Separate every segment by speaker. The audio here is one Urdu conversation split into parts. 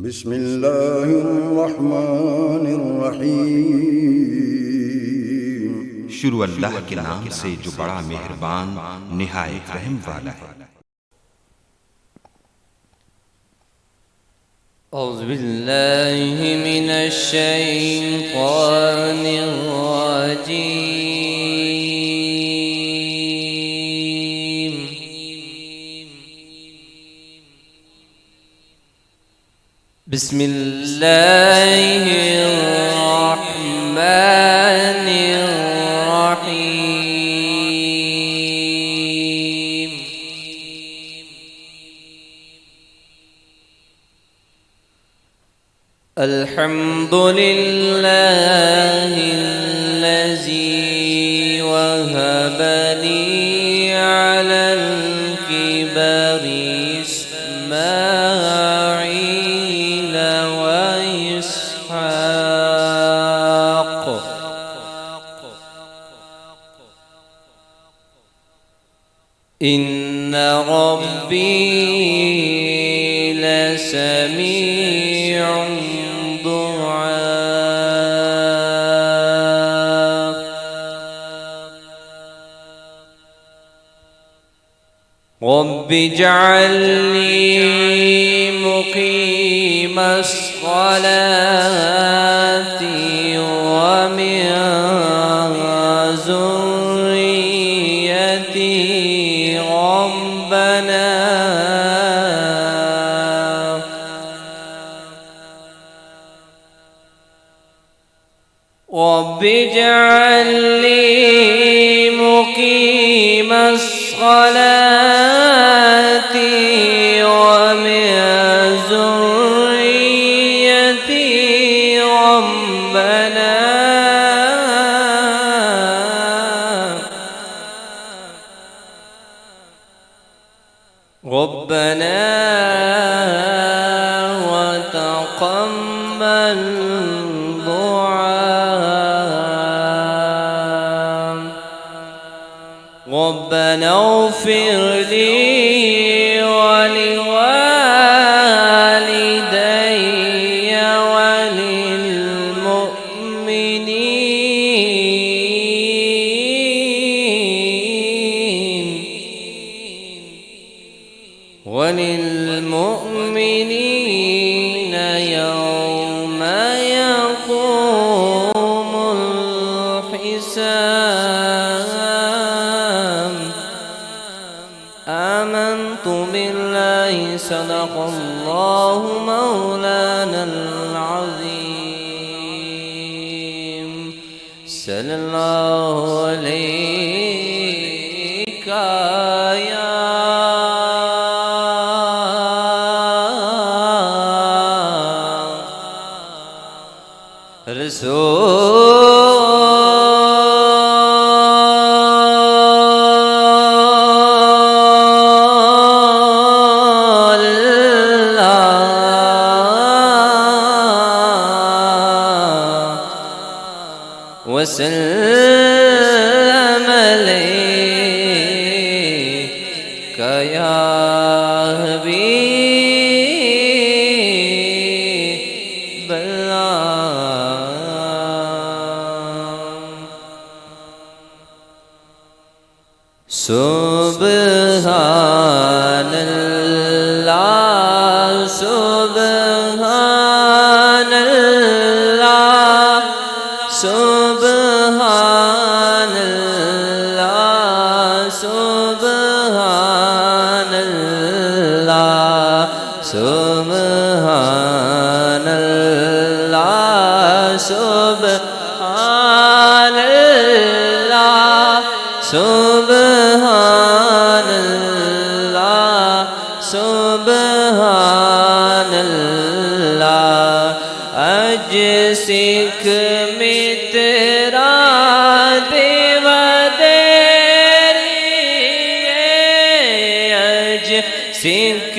Speaker 1: بسم اللہ الرحمن الرحیم۔
Speaker 2: شروع اللہ کے نام سے جو بڑا مہربان نہایت رحم والا ہے۔
Speaker 3: اعوذ باللہ من الشیطان الرجیم۔ بسم اللہ الرحمن الرحیم۔ الحمد للہ الذی وهب لي على الكبر اسماعیل واسحاق ان ربی لسمیع رب اجعلني مقيم الصلاة ومن ذريتي رب اجعلني مقيم الصلاة ومن ذريتي ربنا وتقبل دعاء ربنا اغفر لي ولوالدي وللمؤمنين يوم يقوم الحساب آمنت بالله صدق الله مولانا العظيم صلى الله عليك يا رسول الله وسلم عليك يا حبيب الله سبحان اللہ سبحان اللہ سبحان اللہ سبحان اللہ سبحان اللہ سبحان اللہ سبحان اللہ سبحان اللہ اج سکھ میں تیرا دیو دیری اج سکھ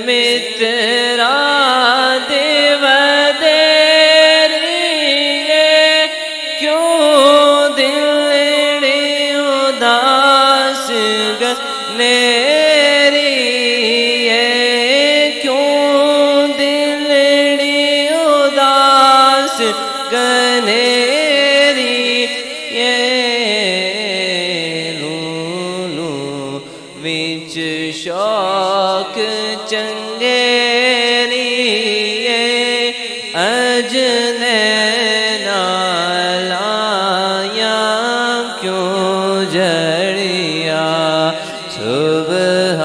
Speaker 3: میں تیرا دیو دیری کیوں دل اداس گنیری کیوں دل کنیری یہ لولو وچ شوق چنگیری یہ اجنینا لایا کیوں جڑیا سبحان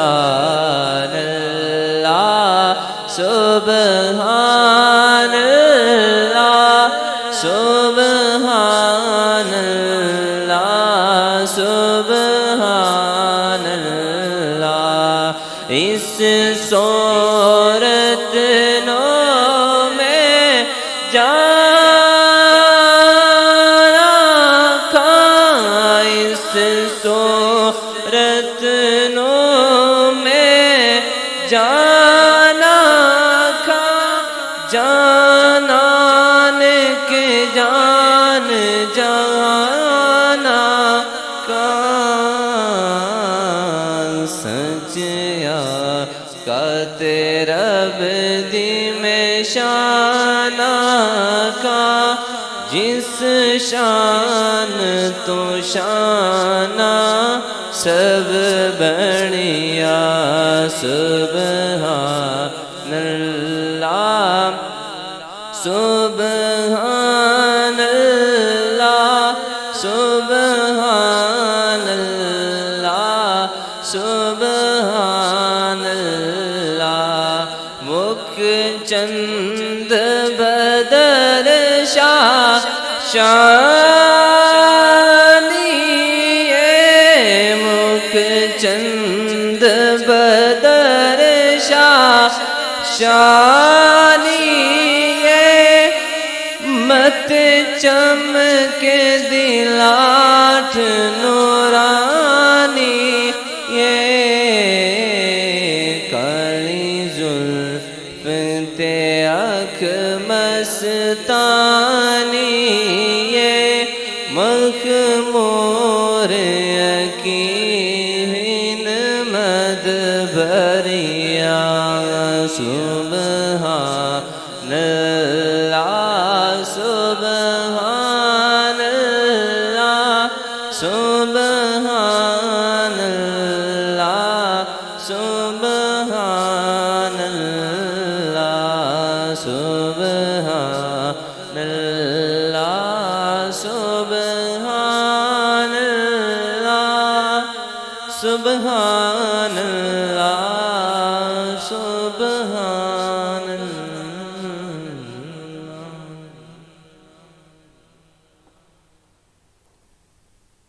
Speaker 3: اللہ سبحان اللہ سبحان اللہ سبحان اللہ اس صورت نو میں جانا کھا اس صورت نو میں جانا کھا جانان کے جان جانا کان سچیا کا رب دی میں شانہ کا جس شان تو شانہ سب بڑیا سبحان اللہ سبحان اللہ سبحان اللہ سبحان اللہ مکھ چند بدر شاہ شانی مکھ چند بدر شاہ شانی مت چمک دلاٹھ نورانی یہ کالی زلف تے آنکھ مستانی یہ مخمور یقین مدبریا سبحان اللہ سبحان اللہ سبحان اللہ سبحان اللہ سبحان اللہ سبحان اللہ سبحان اللہ سبحان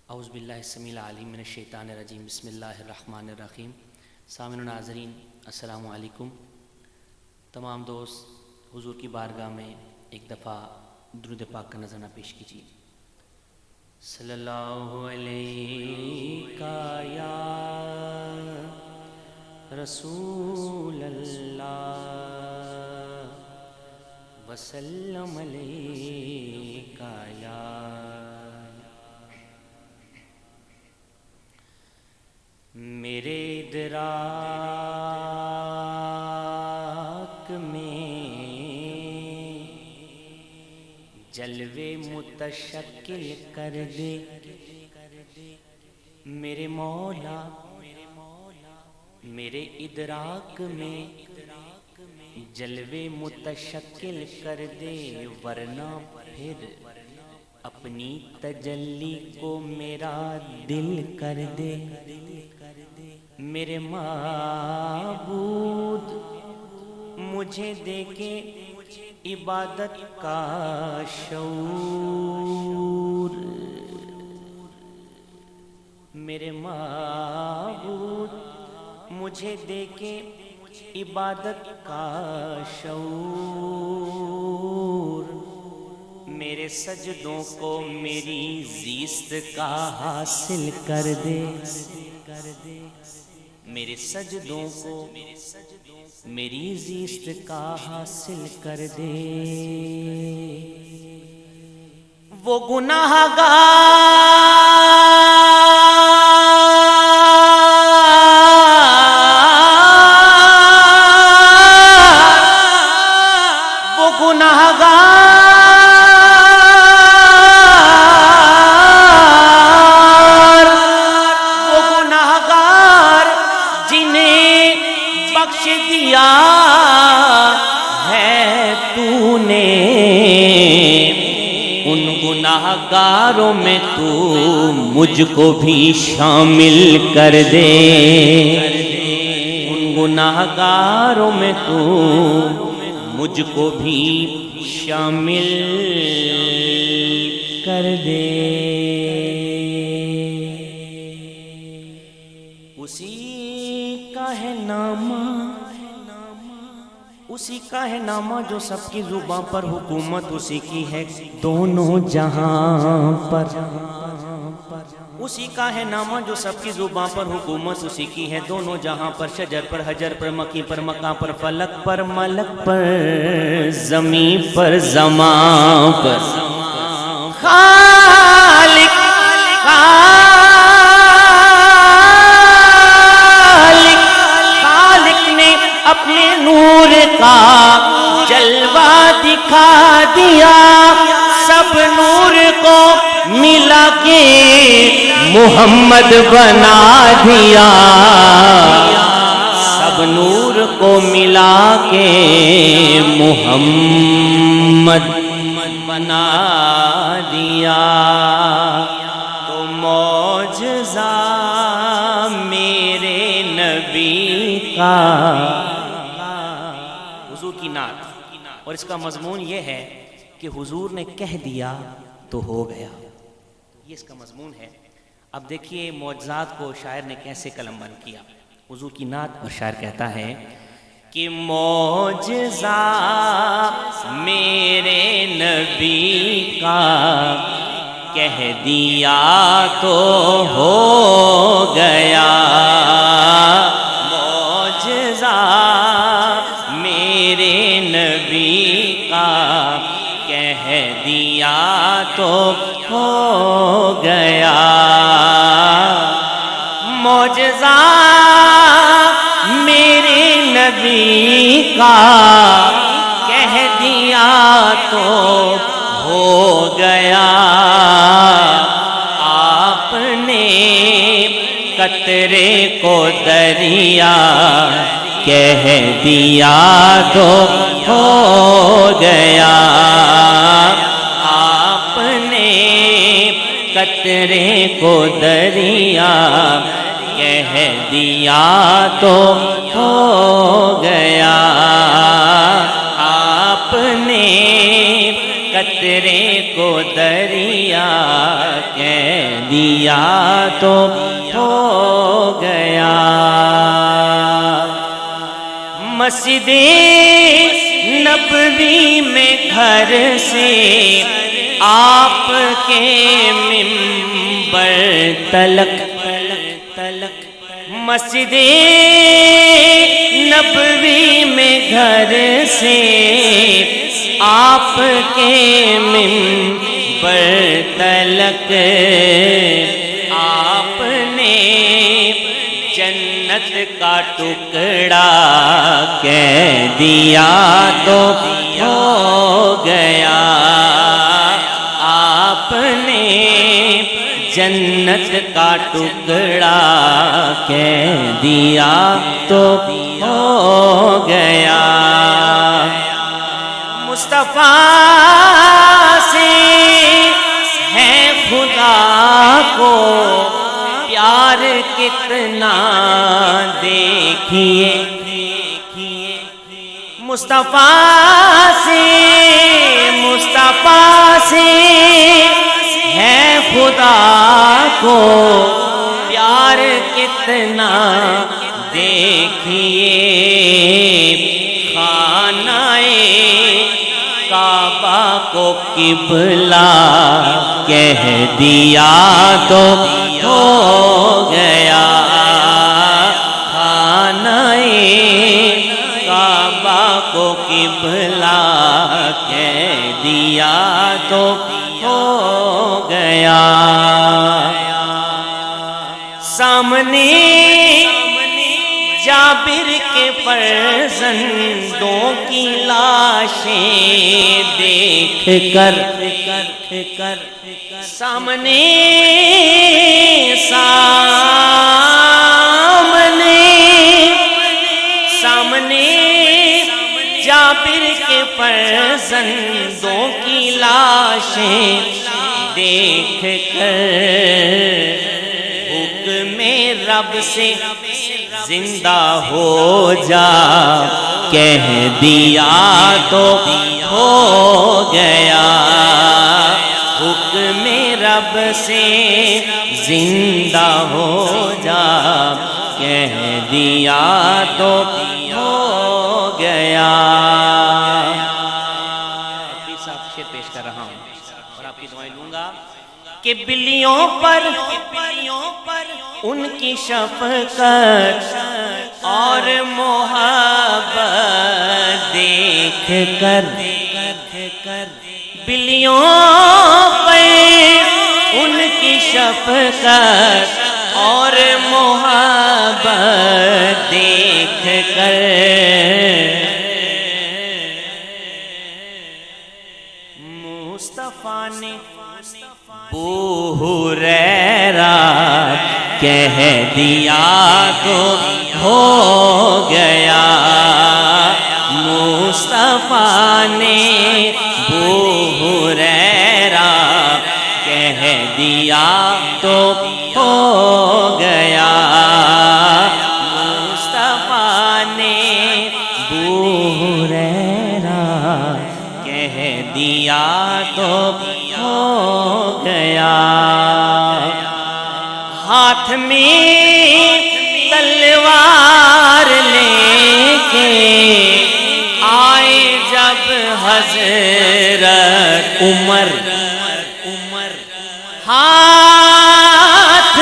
Speaker 4: اعوذ باللہ السمیع العلیم من الشیطان الرجیم بسم اللہ الرحمن الرحیم سامعین و ناظرین السلام علیکم تمام دوست حضور کی بارگاہ میں ایک دفعہ درود پاک کا نذرانہ پیش کیجیے صلی اللہ علیہ یا رسول اللہ وسلم علیہ یا میرے ادراک میں جلوے متشکل کر دے میرے مولا میرے ادراک میں جلوے متشکل کر دے ورنہ پھر اپنی تجلی کو میرا دل کر دے میرے معبود مجھے دے کے عبادت کا شعور میرے معبود مجھے دے کے عبادت کا شعور میرے سجدوں کو میری زیست کا حاصل کر دے میرے سجدوں کو میری زیست کا حاصل کر دے وہ گناہ گار گناہگاروں میں تو مجھ کو بھی شامل کر دے، ان گناہگاروں میں تو مجھ کو بھی شامل کر دے۔ اسی کا ہے نامہ، اسی کا ہے نامہ جو سب کی زباں پر، حکومت اسی کی ہے دونوں جہاں پر۔ اسی کا ہے نامہ جو سب کی زباں پر، حکومت اسی کی ہے دونوں جہاں پر۔ شجر پر، حجر پر، مکی پر، مکاں پر، فلک پر، ملک پر، زمین پر، زمان پر۔ خالق نے اپنے نور کا جلوہ دکھا دیا، سب نور کو ملا کے محمد بنا دیا، سب نور کو ملا کے محمد بنا دیا۔ تو معجزہ میرے نبی کا، حضور کی نعت، اور اس کا مضمون یہ ہے کہ حضور نے کہہ دیا تو ہو گیا، یہ اس کا مضمون ہے۔ اب دیکھیے معجزات کو شاعر نے کیسے قلم بند کیا۔ حضور کی نعت اور شاعر کہتا ہے کہ معجزہ میرے نبی کا، کہہ دیا تو ہو گیا، معجزہ میرے نبی کا، کہہ دیا تو ہو گیا، معجزہ میرے نبی کا، کہہ دیا تو ہو گیا، آپ نے قطرے کو دریا کہہ دیا تو ہو گیا، آپ نے قطرے کو دریا کہہ دیا تو ہو گیا، آپ نے قطرے کو دریا کہہ دیا تو ہو گیا۔ مسجد نبوی میں گھر سے آپ کے منبر تلک، مسجد نبوی میں گھر سے آپ کے منبر تلک، آپ نے جنت کا ٹکڑا کہہ دیا تو ہو گیا، آپ نے جنت کا ٹکڑا کہہ دیا تو ہو گیا، مصطفیٰ سے ہے خدا کو پیار کتنا دیکھیے، مصطفیٰ سے ہے خدا کو پیار کتنا دیکھیے، خانہ کعبہ کو قبلہ کہہ دیا تو ہو گیا، خانہ کعبہ کو قبلہ کہہ دیا تو ہو گیا، سامنے جابر کے فرزندوں کی لاشیں دیکھ کر، سامنے جابر کے فرزندوں کی لاشیں
Speaker 5: دیکھ کر حکم رب سے زندہ ہو جا، کہہ دیا تو ہو گیا، حکم رب سے زندہ ہو جا، کہہ دیا تو ہو گیا۔ شعر پیش کر رہا ہوں اور آپ کی دعائیں لوں گا کہ بلیوں پر ان کی شفقت اور محبت دیکھ کر، بلیوں پر ان کی شفقت اور محبت دیکھ کر مصطفیٰ نے ابو ہریرہ کہہ دیا تو ہو گیا، مصطفیٰ نے ابو ہریرہ کہہ دیا تو ہو گیا، مصطفیٰ نے ابو ہریرہ کہہ دیا تو ہو گیا۔ ہاتھ میں تلوار لے کے آئے جب حضرت عمر، ہاتھ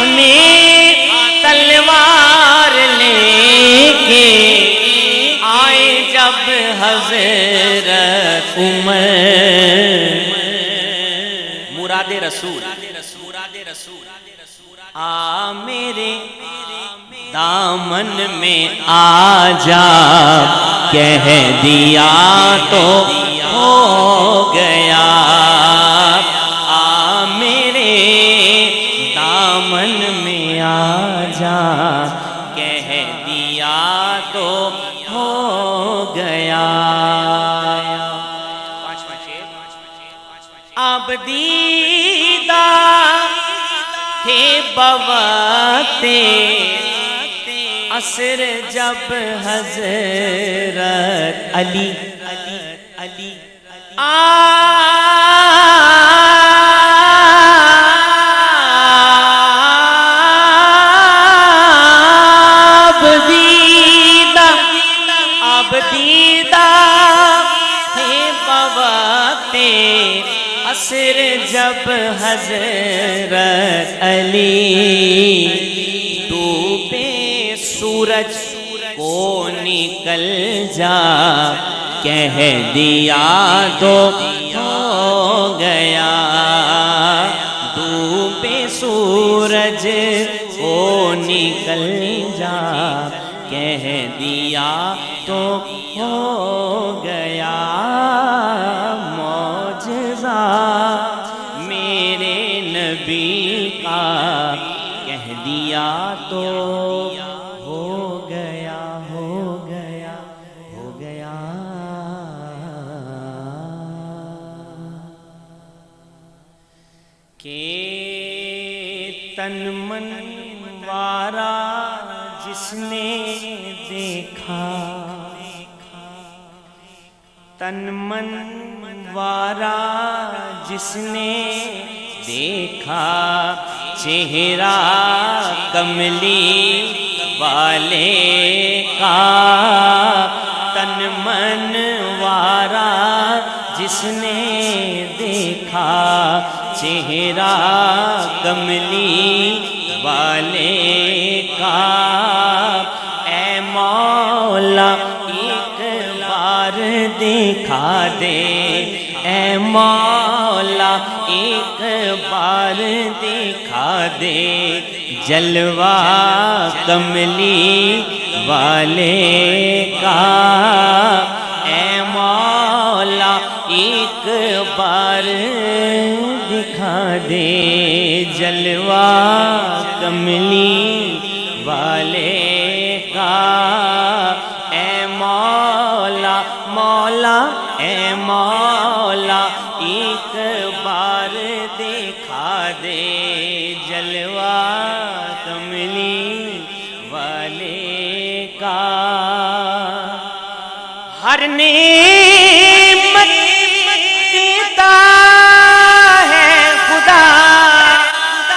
Speaker 5: میں تلوار لے کے آئے جب حضرت عمر، مراد رسول آ میرے دامن میں آ جا، کہہ دیا تو ہو گیا، آ میرے دامن میں آ جا، کہہ دیا تو ہو گیا۔ اب دیدہ تھے بوقت عصر جب حضرت علی اب دیدہ تھے بوقت عصر جب حضرت علی ڈوبے سورج کو نکل جا، کہہ دیا تو ہو گیا، ڈوبے سورج کو نکل جا، کہہ دیا تو ہو گیا، معجزہ میرے نبی کا کہہ دیا تو ہو گیا، ہو گیا، ہو گیا۔ کہ تن من وارا جس نے دیکھا، تن من وارا جس نے دیکھا، چہرہ کملی والے کا، تن من وارا جس نے دیکھا، چہرہ کملی والے کا، اے مولا ایک بار دکھا دے، اے مولا ایک بار دکھا دے، جلوہ کملی والے کا، اے مولا ایک بار دکھا دے، جلوہ کملی والے کا، اے مولا مولا اے مولا ایک ہر نعمت دیتا ہے خدا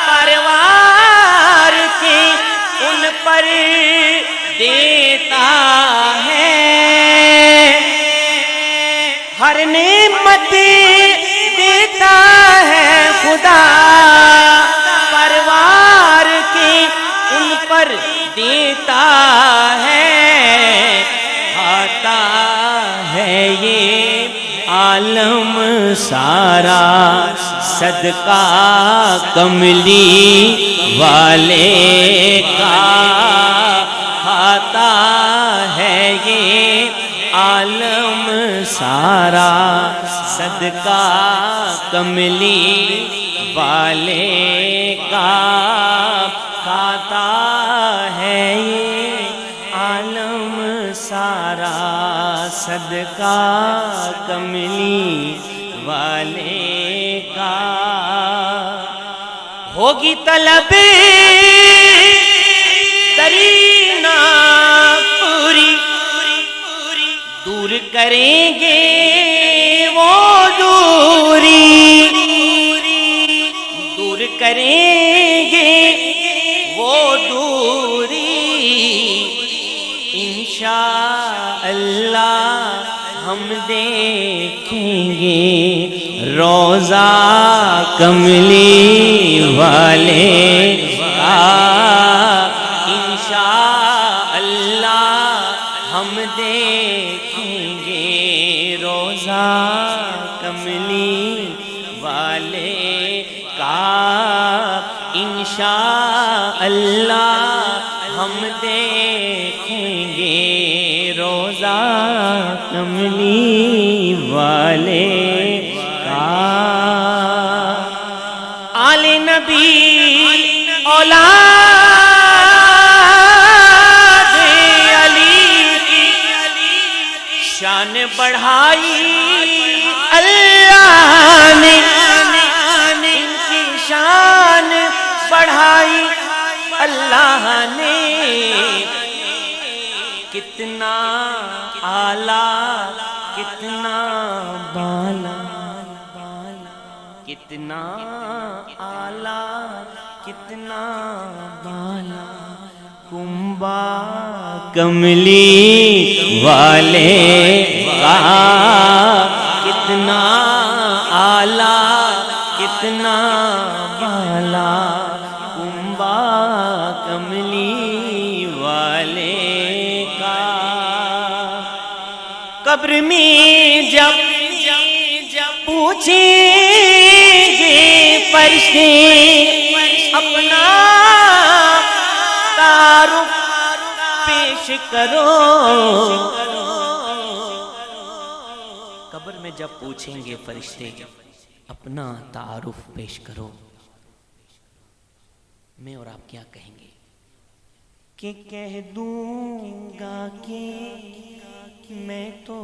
Speaker 5: پروار کے ان پر دیتا ہے ہر نعمت دیتا ہے خدا پروار کے ان پر دیتا ہے آتا ہے یہ عالم سارا صدقہ کملی والے کا آتا ہے یہ عالم سارا صدقہ کملی والے کا کھاتا ہے یہ عالم سارا صدقہ کملی والے کا ہوگی طلب ترینا پوری دور کریں گے وہ دوری دور کریں گے وہ دوری انشاءاللہ ہم دیکھیں گے روضہ کملی والے کا انشاءاللہ ہم دیکھیں گے روضہ کملی والے کا انشاءاللہ ہم دیکھیں گے روضہ کملی والے کا آل نبی اولاد علی کی شان بڑھائی اللہ نے ان کی شان بڑھائی اللہ نے کتنا اعلیٰ کتنا بالا کتنا اعلیٰ کتنا بالا کنبا کملی والے کا کتنا اعلیٰ کتنا بالا کنبا کملی والے کا قبر میں جب پوچھیں گے فرشتے اپنا تعارف پیش کرو قبر میں جب پوچھیں گے فرشتے اپنا تعارف پیش کرو میں اور آپ کیا کہیں گے کہ کہہ دوں گا کہ میں تو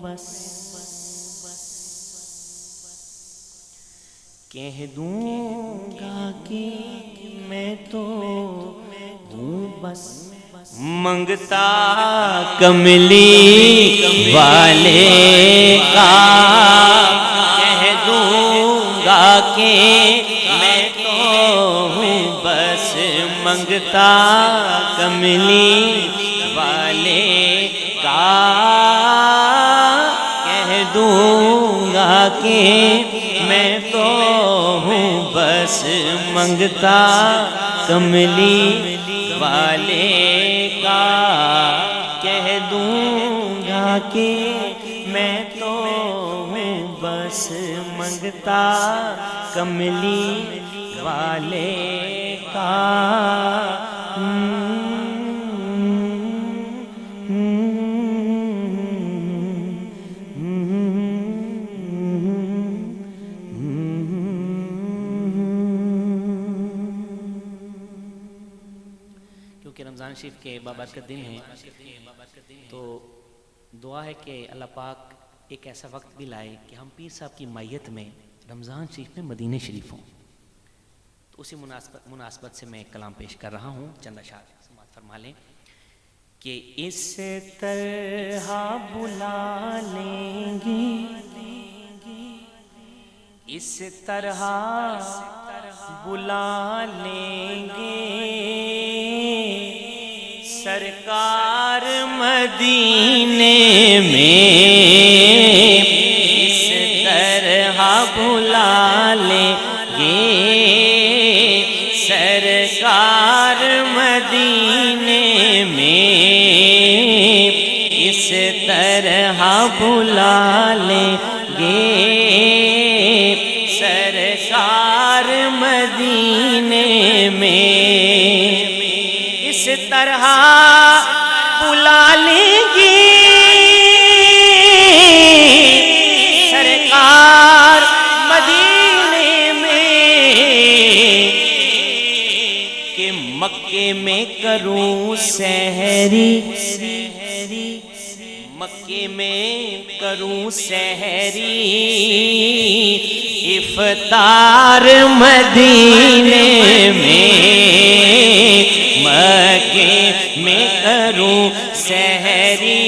Speaker 5: بس کہہ دوں گا کہ میں تو ہوں بس منگتا کملی والے کا کہہ دوں گا کہ میں تو ہوں بس منگتا کملی والے کا کہہ دوں گا کہ میں تو ہوں بس منگتا کملی والے کا کہہ دوں گا کہ میں تو ہوں بس منگتا کملی والے کا رمضان شریف کے بابرکت دن ہیں تو دعا ہے کہ اللہ پاک ایک ایسا وقت بھی لائے کہ ہم پیر صاحب کی مائیت میں رمضان شریف میں مدینہ شریف ہوں تو اسی مناسبت سے میں ایک کلام پیش کر رہا ہوں چند اشعار سماعت فرما لیں کہ اس طرح بلا لیں گے، اس طرح بلا لیں گے سرکار مدینے میں، اس طرح بلا لیں گے سرکار مدینے میں، اس طرح بلا لیں گے سرکار مدینے میں، اس طرح بلا لیں گے سرکار مدینے میں کہ مکے میں کروں سحری، مکے میں کروں سحری افطار مدینے میں، مکے میں کروں سحری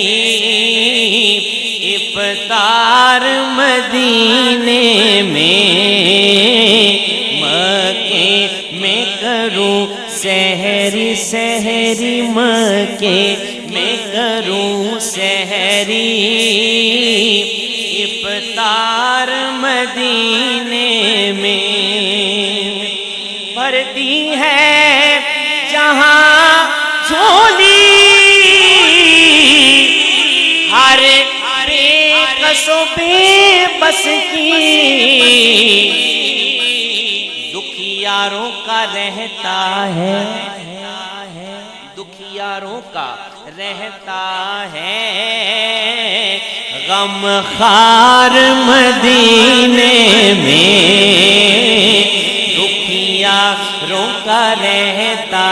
Speaker 5: افطار مدینے میں، مکے میں کروں سحری، سحری مکے میں کروں سحری افطار مدینے میں، بھرتی ہے جہاں جھولی ہر بے کس و بے بس کی، دکھیاروں کا رہتا ہے، دکھیاروں کا رہتا ہے غم خار مدینے میں، دکھیاروں کا رہتا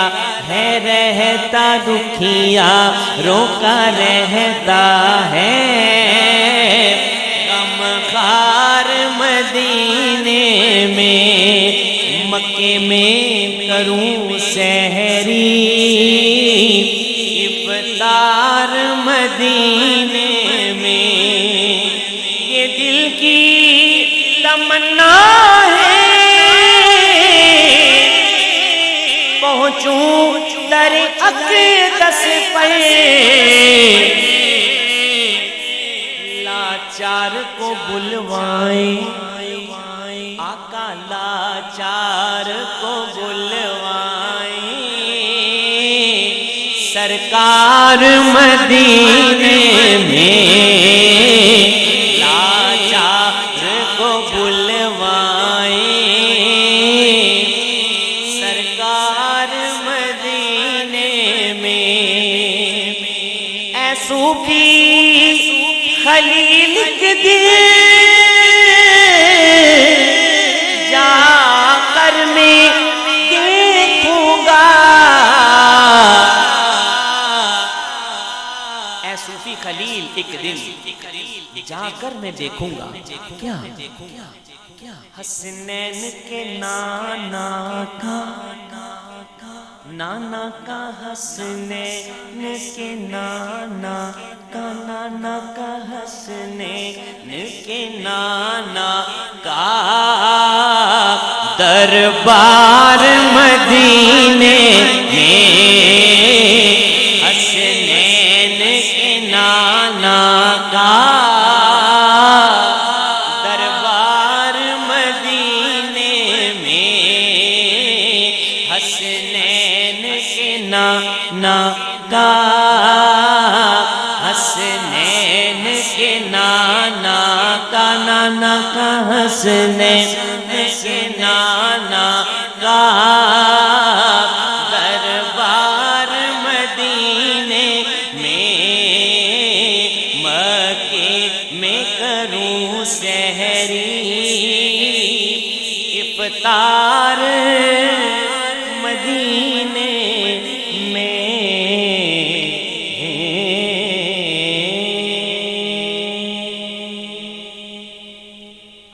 Speaker 5: ہے، رہتا دکھیاروں کا رہتا ہے غم خار مدینے میں، مکے میں کروں سحری افطار مدینے میں، یہ دل کی تمنا ہے پہنچوں در اقدس پر، لاچار کو بلوائیں آقا، لاچار کو بلوائیں سرکار مدینے میں، لاچار کو بلوائیں سرکار مدینے میں، اے صوفی خلیل کے دل جا کر میں دیکھوں گا، اے صوفی خلیل ایک دن جا کر میں دیکھوں گا، کیا حسنین کے نانا کا، نانا کا حسنین کے نانا کا، نانا کا حسنین کے نانا کا دربار مدینے میں، حسنین کے نانا کا دربار مدینے میں، حسنین کے نانا کا، حسنین کے نانا کا، نانا کا حسنین کے نانا کا دربار مدینے میں، مکے میں کروں سحری افطار مدینے میں۔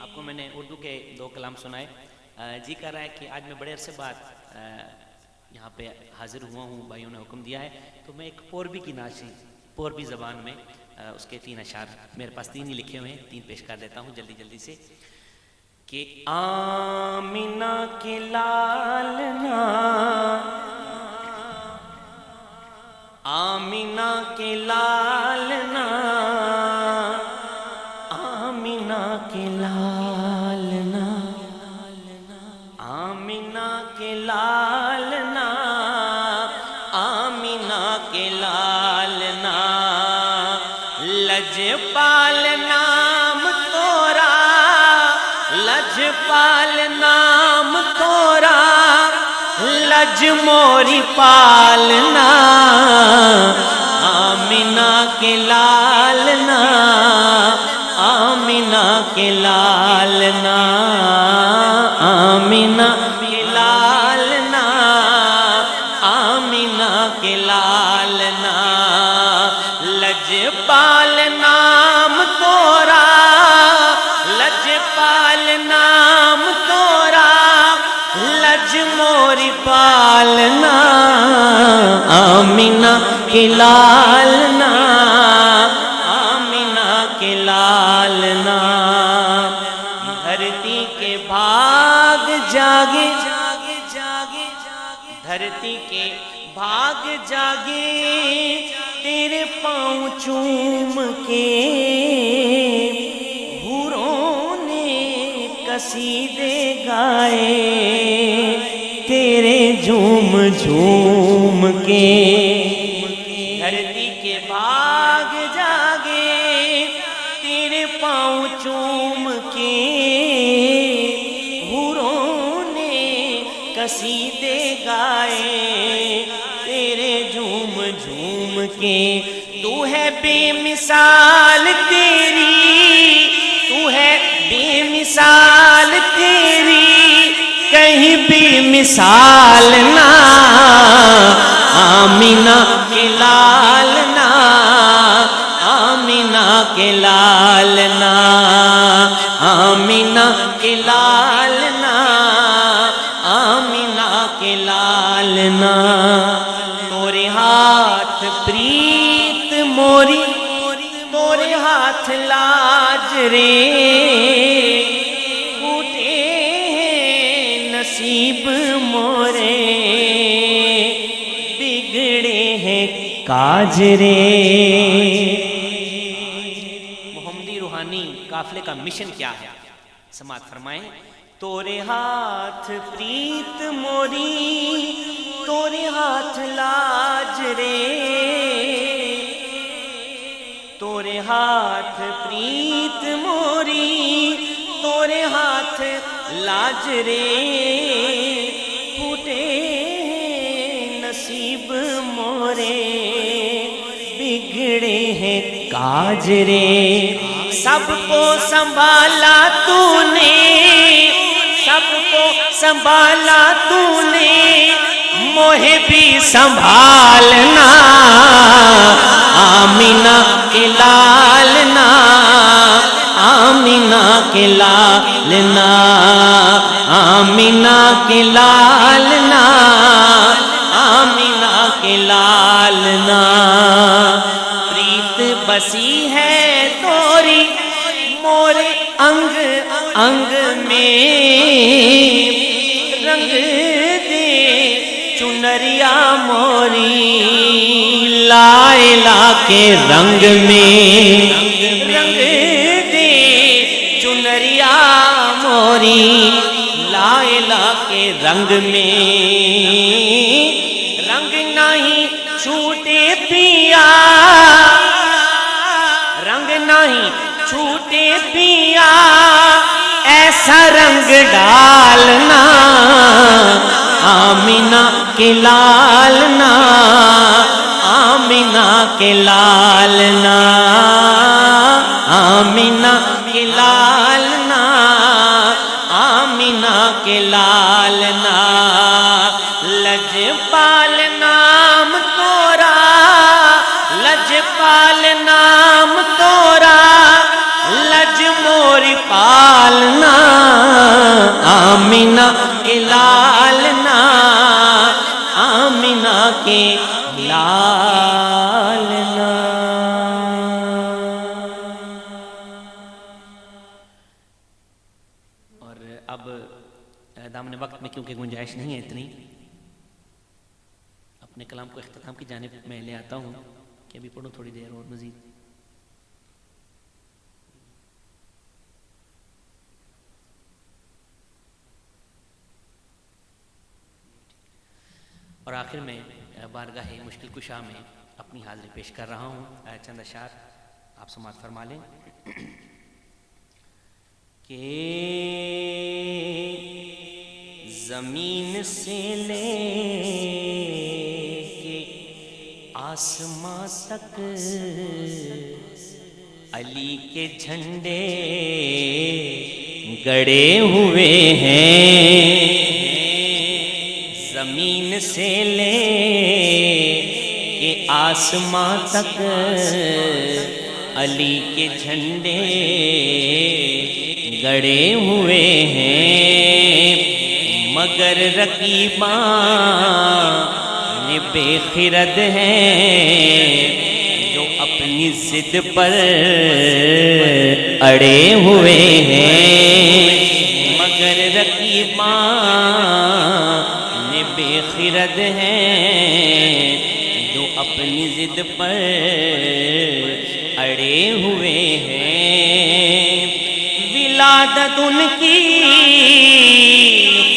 Speaker 5: آپ کو میں نے اردو کے 2 کلام سنائے، جی کر رہا ہے کہ آج میں بڑے عرصے بعد
Speaker 4: یہاں پہ حاضر ہوا ہوں، بھائیوں نے حکم دیا ہے تو میں ایک پوربی کی نعت پوربی زبان میں اس کے 3 اشعار میرے پاس 3 ہی لکھے ہوئے ہیں، 3 پیش کر دیتا ہوں جلدی جلدی سے کہ آمینہ کے لالنا، آمینہ کے لالنا، آمینہ کے لالنا، آمینہ کے لالنا، آمینہ کے لالنا، لجپال نام تورا، لجپال نام تورا، لج موری پالنا، آمینہ کے لالنا، آمینہ کے لالنا، آمینہ کے لالنا، آمینہ کے لالنا، لجپال نام تورا، لجپال نام تورا، لج موری پالنا، آمینہ کے لالنا، آمینہ کے لالنا، دھرتی کے بھاگ جاگے، دھرتی کے بھاگ جاگے، تیرے پاؤں چوم کے، حوروں نے قصیدے گائے، تیرے جھوم جھوم کے، دھرتی کے بھاگ جاگے، تیرے پاؤں چوم کے، حوروں نے قصیدے گائے، تیرے جھوم جھوم کے، تو ہے بے مثال تیری، تو ہے بے مثال تیری، کہیں بھی مثال نہ، آمینہ کے لالنا، آمینہ کے لالنا، آمینہ کے لالنا، آمینہ کے لالنا، تورے ہاتھ پریت موری، تورے ہاتھ لاج رے، ٹوٹے ہیں نصیب مورے، بگڑے ہیں کاج رے۔ محمدی روحانی قافلے کا مشن کیا ہے؟ سماعت فرمائیں۔ تورے ہاتھ پریت موری، تورے ہاتھ لاج رے، تورے ہاتھ پریت موری، تورے ہاتھ لاج رے، پھوٹے نصیب مورے، بگڑے ہیں کاج رے۔ سب کو سنبھالا تو نے، سب کو سنبھالا تو نے، مجھے بھی سنبھالنا، آمینہ کے لالنا، آمینہ کے لالنا، آمینہ کے لالنا، آمینہ کے لالنا، پریت بسی ہے توری مورے انگ انگ میں، رنگ دے چنریا موری، لائلہ کے رنگ میں، رنگ دے چنریا موری، لائلہ کے رنگ میں، رنگ نہیں چھوٹے پیا، رنگ نہیں چھوٹے پیا، ایسا رنگ ڈالنا، آمینہ کے لالنا، آمینہ کے لالنا، آمینہ کے لالنا، آمینہ کے لالنا، لجپال نام تورا، لجپال نام تورا، لج موری پالنا، آمینہ کے لالنا،
Speaker 5: دامن وقت میں کیونکہ گنجائش نہیں ہے اتنی، اپنے کلام کو اختتام کی جانب میں لے آتا ہوں کہ ابھی پڑھوں تھوڑی دیر اور مزید. اور آخر میں بارگاہ مشکل کشا میں اپنی حاضری پیش کر رہا ہوں. چند اشعار آپ سماعت فرما لیں کہ زمین سے لے کے آسمان تک علی کے جھنڈے گڑے ہوئے ہیں. زمین سے لے کے آسمان تک علی کے جھنڈے گڑے ہوئے ہیں، مگر رقیباں بے خرد ہیں جو اپنی ضد پر اڑے ہوئے ہیں. مگر رقیباں بے خرد ہیں جو اپنی ضد پر اڑے ہوئے ہیں. ولادت ان کی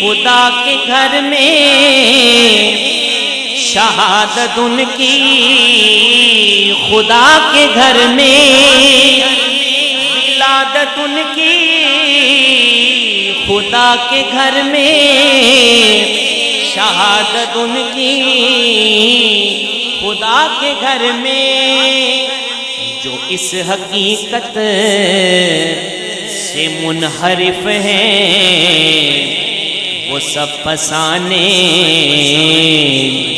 Speaker 5: خدا کے گھر میں، شہادت ان کی خدا کے گھر میں. ولادت ان کی خدا کے گھر میں، شہادت ان کی خدا کے گھر میں. جو اس حقیقت سے منحرف ہیں وہ سب فسانے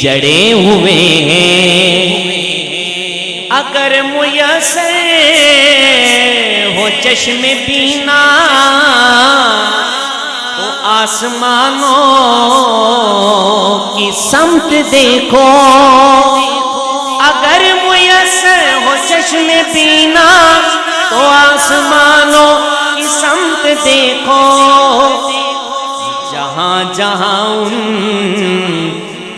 Speaker 5: جڑے ہوئے ہیں. اگر میسر ہو چشم بینا تو آسمانوں کی سمت دیکھو. اگر میسر ہو چشم بینا تو آسمانوں کی سمت دیکھو. جہاں جہاں ان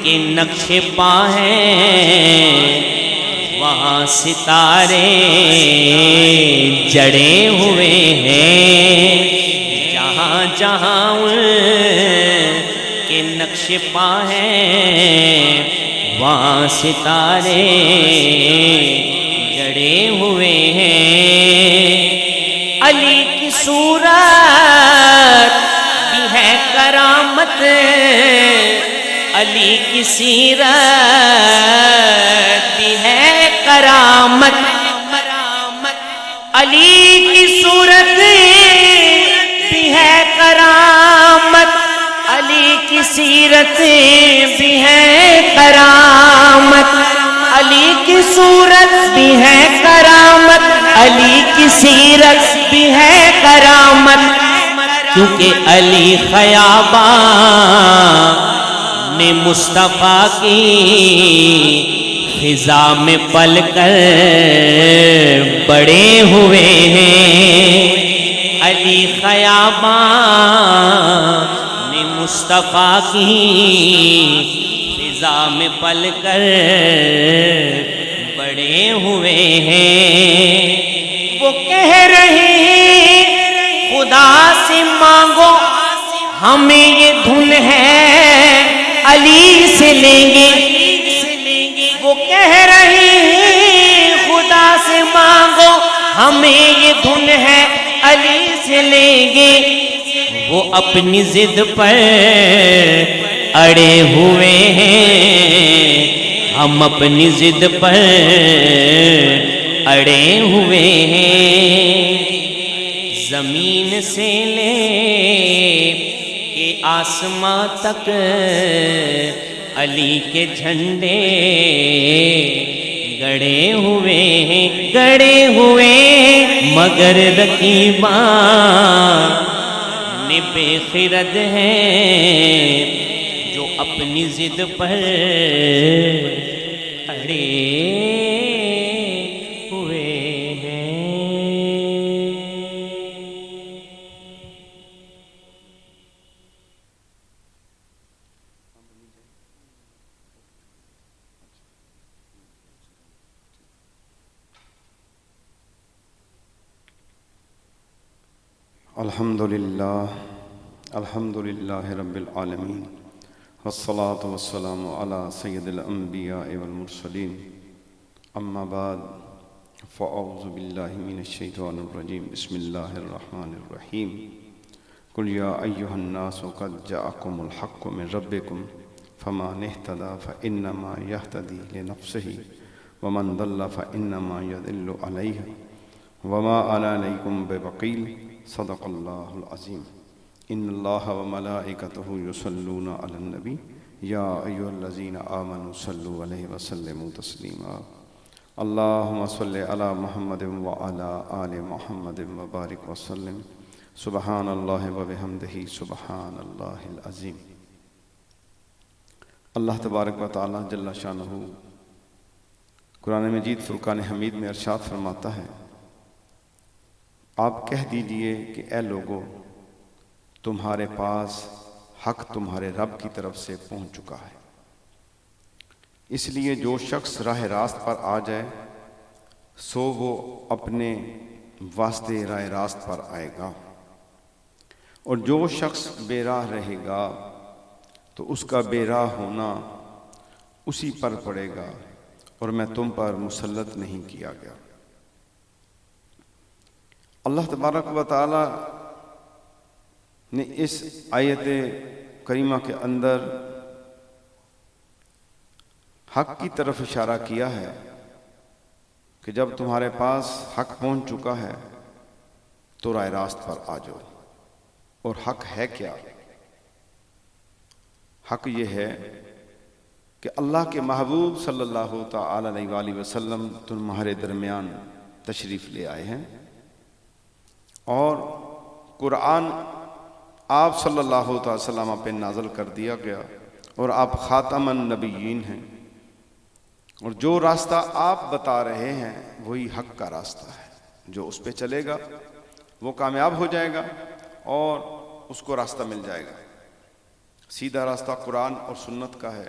Speaker 5: کے نقش پا ہیں وہاں ستارے جڑے ہوئے ہیں. جہاں جہاں ان کے نقش پا ہیں وہاں ستارے جڑے ہوئے ہیں. علی کی صورت بھی ہے کرامت، علی کی سیرت بھی ہے کرامت. علی کی صورت بھی ہے کرامت، علی کی سیرت بھی ہے کرامت. علی کی صورت بھی ہے کرامت، علی کی سیرت بھی ہے کرامت. کیونکہ علی خیاباں میں مصطفیٰ کی فضا میں پل کر بڑے ہوئے ہیں. علی خیاباں میں مصطفیٰ کی فضا میں پل کر بڑے ہوئے ہیں. وہ کہہ رہے ہیں خدا سے مانگو ہمیں یہ دھن ہے علی سے لیں گے. وہ کہہ رہے ہیں خدا سے مانگو ہمیں یہ دھن ہے علی سے لیں گے. وہ اپنی ضد پر اڑے ہوئے ہیں، ہم اپنی ضد پر اڑے ہوئے ہیں. زمین سے لے کے آسمان تک علی کے جھنڈے گڑے ہوئے ہیں، گڑے ہوئے ہیں. مگر رقیباں بے خرد ہیں جو اپنی ضد پر اڑے ہوئے ہیں.
Speaker 1: الحمدللہ رب العالمین والصلاة والسلام علی سید الانبیاء والمرسلین اما بعد فاعوذ باللہ من الشیطان الرجیم بسم اللہ الرحمن الرحیم قل یا ایہا الناس قد جاءکم الحق من ربکم فمن اہتدی فانما یہتدی لنفسہ ومن ضل فانما یضل علیہ وما انا علیکم بوکیل صدق اللہ العظیم ان اللہ وملائکتہ یصلون علی النبی یا ایھا الذین آمنوا صلوا علیہ وسلموا تسلیما اللہم صلی علی محمد وعلی آل محمد وبارک وسلم سبحان اللہ وبحمدہ سبحان اللہ العظیم۔ اللہ تبارک و تعالی جل شانہ قرآن مجید فرقان حمید میں ارشاد فرماتا ہے، آپ کہہ دیجئے کہ اے لوگو تمہارے پاس حق تمہارے رب کی طرف سے پہنچ چکا ہے، اس لیے جو شخص راہ راست پر آ جائے سو وہ اپنے واسطے راہ راست پر آئے گا، اور جو شخص بے راہ رہے گا تو اس کا بے راہ ہونا اسی پر پڑے گا اور میں تم پر مسلط نہیں کیا گیا۔ اللہ تبارک و تعالی نے اس آیت کریمہ کے اندر حق کی طرف اشارہ کیا ہے کہ جب تمہارے پاس حق پہنچ چکا ہے تو راہ راست پر آ جاؤ۔ اور حق ہے کیا؟ حق یہ ہے کہ اللہ کے محبوب صلی اللہ تعالی علیہ وآلہ وسلم تمہارے درمیان تشریف لے آئے ہیں، اور قرآن آپ صلی اللہ علیہ وسلم پہ نازل کر دیا گیا، اور آپ خاتم النبیین ہیں، اور جو راستہ آپ بتا رہے ہیں وہی حق کا راستہ ہے۔ جو اس پہ چلے گا وہ کامیاب ہو جائے گا اور اس کو راستہ مل جائے گا۔ سیدھا راستہ قرآن اور سنت کا ہے،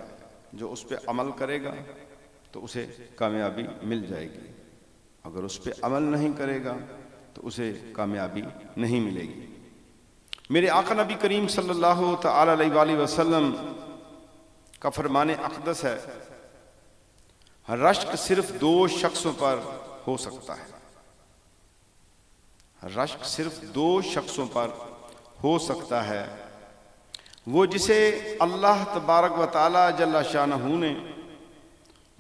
Speaker 1: جو اس پہ عمل کرے گا تو اسے کامیابی مل جائے گی، اگر اس پہ عمل نہیں کرے گا تو اسے کامیابی نہیں ملے گی۔ میرے آقا نبی کریم صلی اللہ تعالی علیہ وآلہ وسلم کا فرمان اقدس ہے، رشک صرف دو شخصوں پر ہو سکتا ہے، رشک صرف دو شخصوں پر ہو سکتا ہے، وہ جسے اللہ تبارک و تعالی جل شانہ نے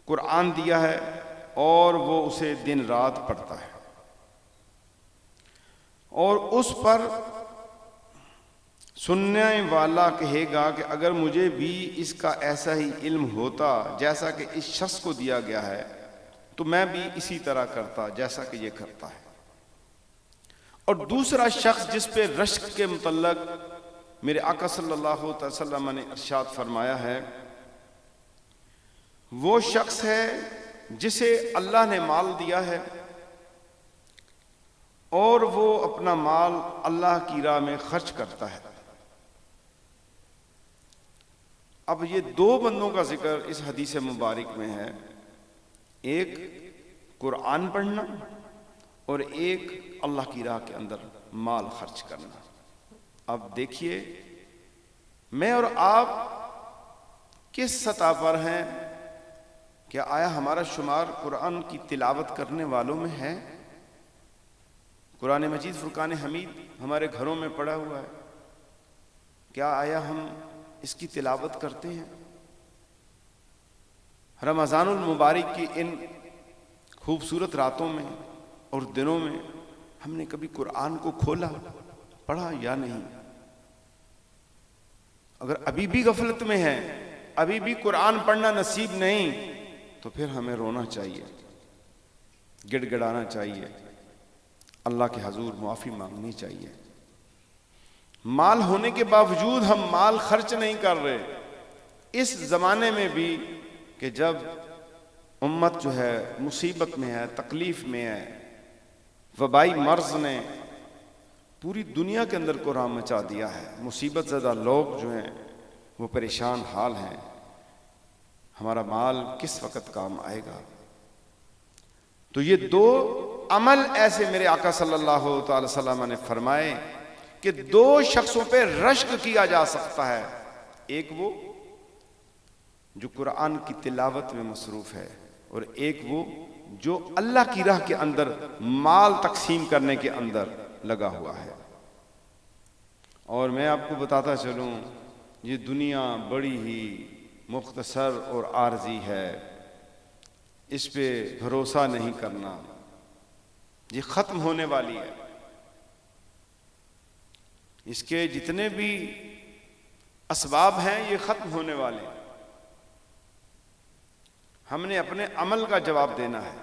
Speaker 1: قرآن دیا ہے اور وہ اسے دن رات پڑھتا ہے، اور اس پر سننے والا کہے گا کہ اگر مجھے بھی اس کا ایسا ہی علم ہوتا جیسا کہ اس شخص کو دیا گیا ہے تو میں بھی اسی طرح کرتا جیسا کہ یہ کرتا ہے۔ اور دوسرا شخص جس پہ رشک کے متعلق میرے آقا صلی اللہ علیہ وسلم نے ارشاد فرمایا ہے، وہ شخص ہے جسے اللہ نے مال دیا ہے اور وہ اپنا مال اللہ کی راہ میں خرچ کرتا ہے۔ اب یہ دو بندوں کا ذکر اس حدیث مبارک میں ہے، ایک قرآن پڑھنا اور ایک اللہ کی راہ کے اندر مال خرچ کرنا۔ اب دیکھیے میں اور آپ کس سطح پر ہیں؟ کیا آیا ہمارا شمار قرآن کی تلاوت کرنے والوں میں ہے؟ قرآن مجید فرقان حمید ہمارے گھروں میں پڑا ہوا ہے، کیا آیا ہم اس کی تلاوت کرتے ہیں؟ رمضان المبارک کی ان خوبصورت راتوں میں اور دنوں میں ہم نے کبھی قرآن کو کھولا، پڑھا یا نہیں؟ اگر ابھی بھی غفلت میں ہے، ابھی بھی قرآن پڑھنا نصیب نہیں، تو پھر ہمیں رونا چاہیے، گڑ گڑانا چاہیے، اللہ کے حضور معافی مانگنی چاہیے۔ مال ہونے کے باوجود ہم مال خرچ نہیں کر رہے، اس زمانے میں بھی کہ جب امت جو ہے مصیبت میں ہے، تکلیف میں ہے، وبائی مرض نے پوری دنیا کے اندر قرآن مچا دیا ہے، مصیبت زدہ لوگ جو ہیں وہ پریشان حال ہیں، ہمارا مال کس وقت کام آئے گا؟ تو یہ دو عمل ایسے میرے آقا صلی اللہ تعالی وسلم نے فرمائے کہ دو شخصوں پہ رشک کیا جا سکتا ہے، ایک وہ جو قرآن کی تلاوت میں مصروف ہے، اور ایک وہ جو اللہ کی راہ کے اندر مال تقسیم کرنے کے اندر لگا ہوا ہے۔ اور میں آپ کو بتاتا چلوں، یہ دنیا بڑی ہی مختصر اور عارضی ہے، اس پہ بھروسہ نہیں کرنا، یہ ختم ہونے والی ہے۔ اس کے جتنے بھی اسباب ہیں یہ ختم ہونے والے ہیں، ہم نے اپنے عمل کا جواب دینا ہے۔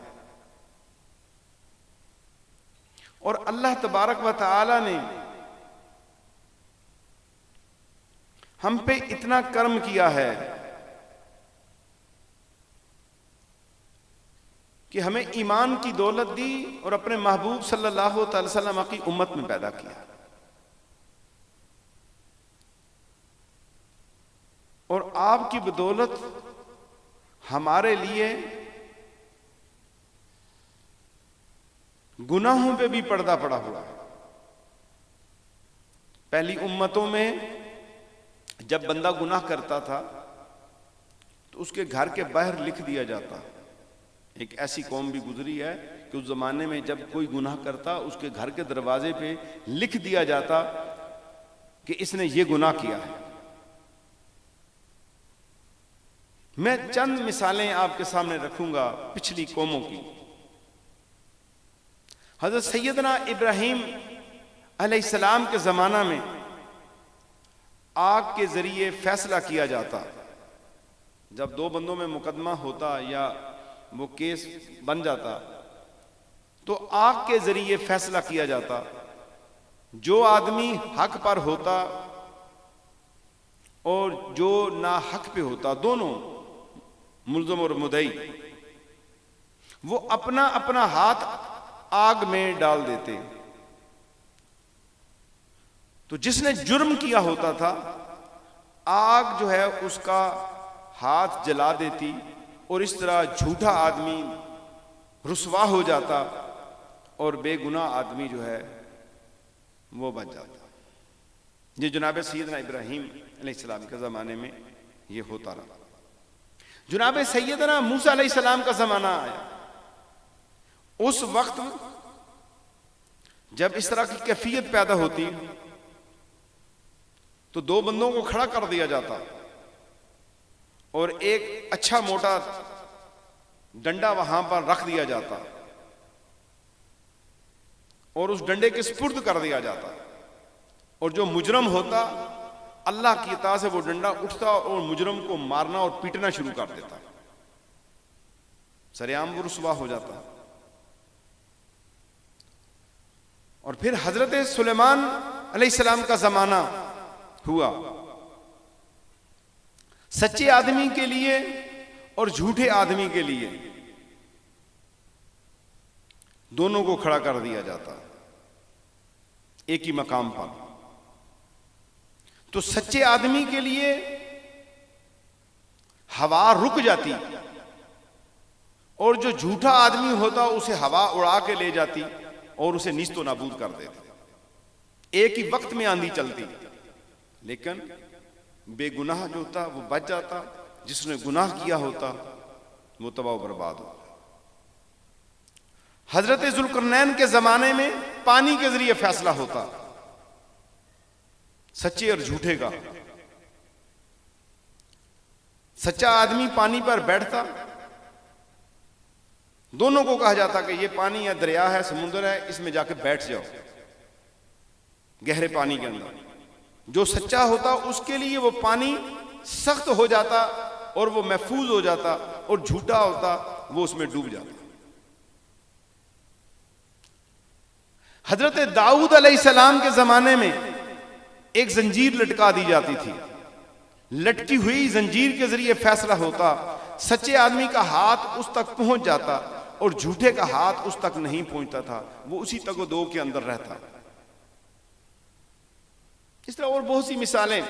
Speaker 1: اور اللہ تبارک و تعالی نے ہم پہ اتنا کرم کیا ہے کہ ہمیں ایمان کی دولت دی اور اپنے محبوب صلی اللہ تعالی وسلم کی امت میں پیدا کیا، اور آپ کی بدولت ہمارے لیے گناہوں پہ بھی پردہ پڑا ہوا ہے۔ پہلی امتوں میں جب بندہ گناہ کرتا تھا تو اس کے گھر کے باہر لکھ دیا جاتا۔ ایک ایسی قوم بھی گزری ہے کہ اس زمانے میں جب کوئی گناہ کرتا اس کے گھر کے دروازے پہ لکھ دیا جاتا کہ اس نے یہ گناہ کیا ہے۔ میں چند مثالیں آپ کے سامنے رکھوں گا پچھلی قوموں کی۔ حضرت سیدنا ابراہیم علیہ السلام کے زمانہ میں آگ کے ذریعے فیصلہ کیا جاتا۔ جب دو بندوں میں مقدمہ ہوتا یا وہ کیس بن جاتا تو آگ کے ذریعے فیصلہ کیا جاتا۔ جو آدمی حق پر ہوتا اور جو ناحق پہ ہوتا، دونوں ملزم اور مدعی، وہ اپنا اپنا ہاتھ آگ میں ڈال دیتے۔ تو جس نے جرم کیا ہوتا تھا آگ جو ہے اس کا ہاتھ جلا دیتی، اور اس طرح جھوٹا آدمی رسوا ہو جاتا اور بے گناہ آدمی جو ہے وہ بچ جاتا۔ یہ جناب سیدنا ابراہیم علیہ السلام کے زمانے میں یہ ہوتا رہا۔ جناب سیدنا موسیٰ علیہ السلام کا زمانہ آیا۔ اس وقت جب اس طرح کی کیفیت پیدا ہوتی تو دو بندوں کو کھڑا کر دیا جاتا اور ایک اچھا موٹا ڈنڈا وہاں پر رکھ دیا جاتا اور اس ڈنڈے کے سپرد کر دیا جاتا، اور جو مجرم ہوتا اللہ کی اطاعت سے وہ ڈنڈا اٹھتا اور مجرم کو مارنا اور پیٹنا شروع کر دیتا، سرعام وہ رسوا ہو جاتا۔ اور پھر حضرت سلیمان علیہ السلام کا زمانہ ہوا۔ سچے آدمی کے لیے اور جھوٹے آدمی کے لیے دونوں کو کھڑا کر دیا جاتا ایک ہی مقام پر۔ تو سچے آدمی کے لیے ہوا رک جاتی اور جو جھوٹا آدمی ہوتا اسے ہوا اڑا کے لے جاتی اور اسے نیست و نابود کر دیتی۔ ایک ہی وقت میں آندھی چلتی، لیکن بے گناہ جو ہوتا وہ بچ جاتا، جس نے گناہ کیا ہوتا وہ تباہ و برباد ہوتا۔ حضرت ذوالقرنین کے زمانے میں پانی کے ذریعے فیصلہ ہوتا سچے اور جھوٹے کا۔ سچا آدمی پانی پر بیٹھتا، دونوں کو کہا جاتا کہ یہ پانی یا دریا ہے، سمندر ہے، اس میں جا کے بیٹھ جاؤ گہرے پانی کے اندر۔ جو سچا ہوتا اس کے لیے وہ پانی سخت ہو جاتا اور وہ محفوظ ہو جاتا، اور جھوٹا ہوتا وہ اس میں ڈوب جاتا۔ حضرت داؤد علیہ السلام کے زمانے میں ایک زنجیر لٹکا دی جاتی تھی، لٹکی ہوئی زنجیر کے ذریعے فیصلہ ہوتا، سچے آدمی کا ہاتھ اس تک پہنچ جاتا اور جھوٹے کا ہاتھ اس تک نہیں پہنچتا تھا، وہ اسی تک و دو کے اندر رہتا۔ اس طرح اور بہت سی مثالیں،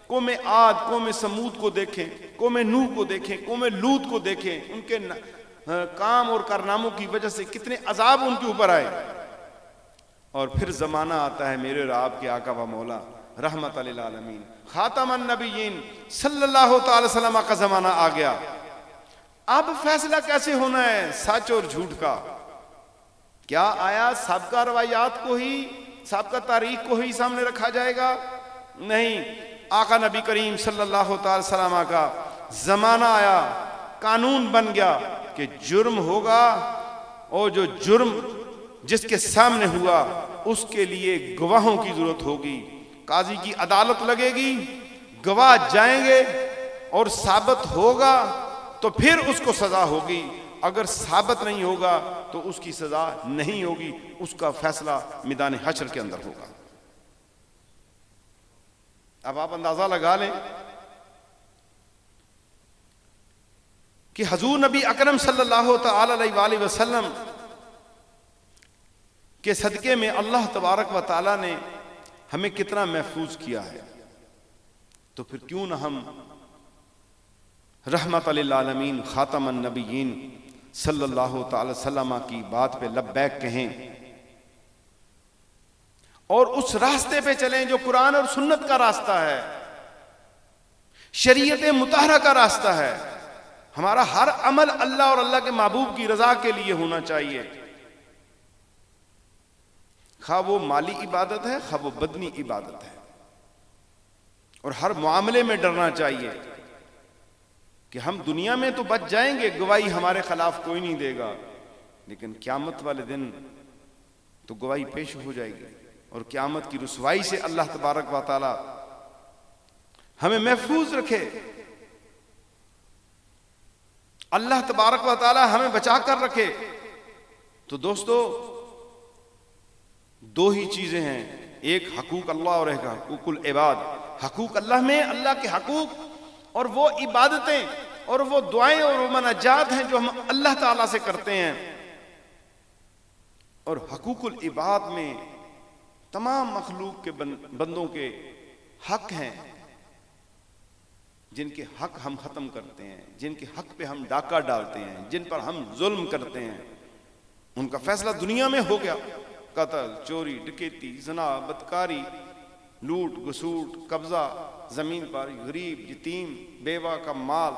Speaker 1: قوم عاد، قوم سمود کو دیکھیں، قوم نوح کو دیکھیں، قوم لوط کو دیکھیں، ان کے کام اور کارناموں کی وجہ سے کتنے عذاب ان کے اوپر آئے، اور پھر زمانہ آتا ہے میرے اور آپ کے آقا و مولا رحمت للعالمین خاتم النبیین صلی اللہ تعالی وسلم کا زمانہ آ گیا. اب فیصلہ کیسے ہونا ہے سچ اور جھوٹ کا؟ کیا آیا سابقہ روایات کو ہی، سابقہ تاریخ کو ہی سامنے رکھا جائے گا؟ نہیں، آقا نبی کریم صلی اللہ تعالی وسلم کا زمانہ آیا، قانون بن گیا کہ جرم ہوگا، اور جو جرم جس کے سامنے ہوا اس کے لیے گواہوں کی ضرورت ہوگی، قاضی کی عدالت لگے گی، گواہ جائیں گے اور ثابت ہوگا تو پھر اس کو سزا ہوگی، اگر ثابت نہیں ہوگا تو اس کی سزا نہیں ہوگی، اس کا فیصلہ میدان حشر کے اندر ہوگا. اب آپ اندازہ لگا لیں کہ حضور نبی اکرم صلی اللہ تعالی علیہ وآلہ وسلم کے صدقے میں اللہ تبارک و تعالی نے ہمیں کتنا محفوظ کیا ہے. تو پھر کیوں نہ ہم رحمت للعالمین خاتم النبیین صلی اللہ تعالی وسلم کی بات پہ لبیک کہیں اور اس راستے پہ چلیں جو قرآن اور سنت کا راستہ ہے، شریعت مطہرہ کا راستہ ہے. ہمارا ہر عمل اللہ اور اللہ کے محبوب کی رضا کے لیے ہونا چاہیے، خواہ وہ مالی عبادت ہے خواہ وہ بدنی عبادت ہے. اور ہر معاملے میں ڈرنا چاہیے کہ ہم دنیا میں تو بچ جائیں گے، گواہی ہمارے خلاف کوئی نہیں دے گا، لیکن قیامت والے دن تو گواہی پیش ہو جائے گی، اور قیامت کی رسوائی سے اللہ تبارک و تعالی ہمیں محفوظ رکھے. اللہ تبارک و تعالی ہمیں بچا کر رکھے. تو دوستو دو ہی چیزیں ہیں، ایک حقوق اللہ اور ایک حقوق العباد. حقوق اللہ میں اللہ کے حقوق اور وہ عبادتیں اور وہ دعائیں اور وہ مناجات ہیں جو ہم اللہ تعالیٰ سے کرتے ہیں، اور حقوق العباد میں تمام مخلوق کے بندوں کے حق ہیں جن کے حق ہم ختم کرتے ہیں، جن کے حق پہ ہم ڈاکہ ڈالتے ہیں، جن پر ہم ظلم کرتے ہیں. ان کا فیصلہ دنیا میں ہو گیا، قتل، چوری، ڈکیتی، زنا، بدکاری، لوٹ گسوٹ، قبضہ زمین پر، غریب، یتیم، بیوہ کا مال.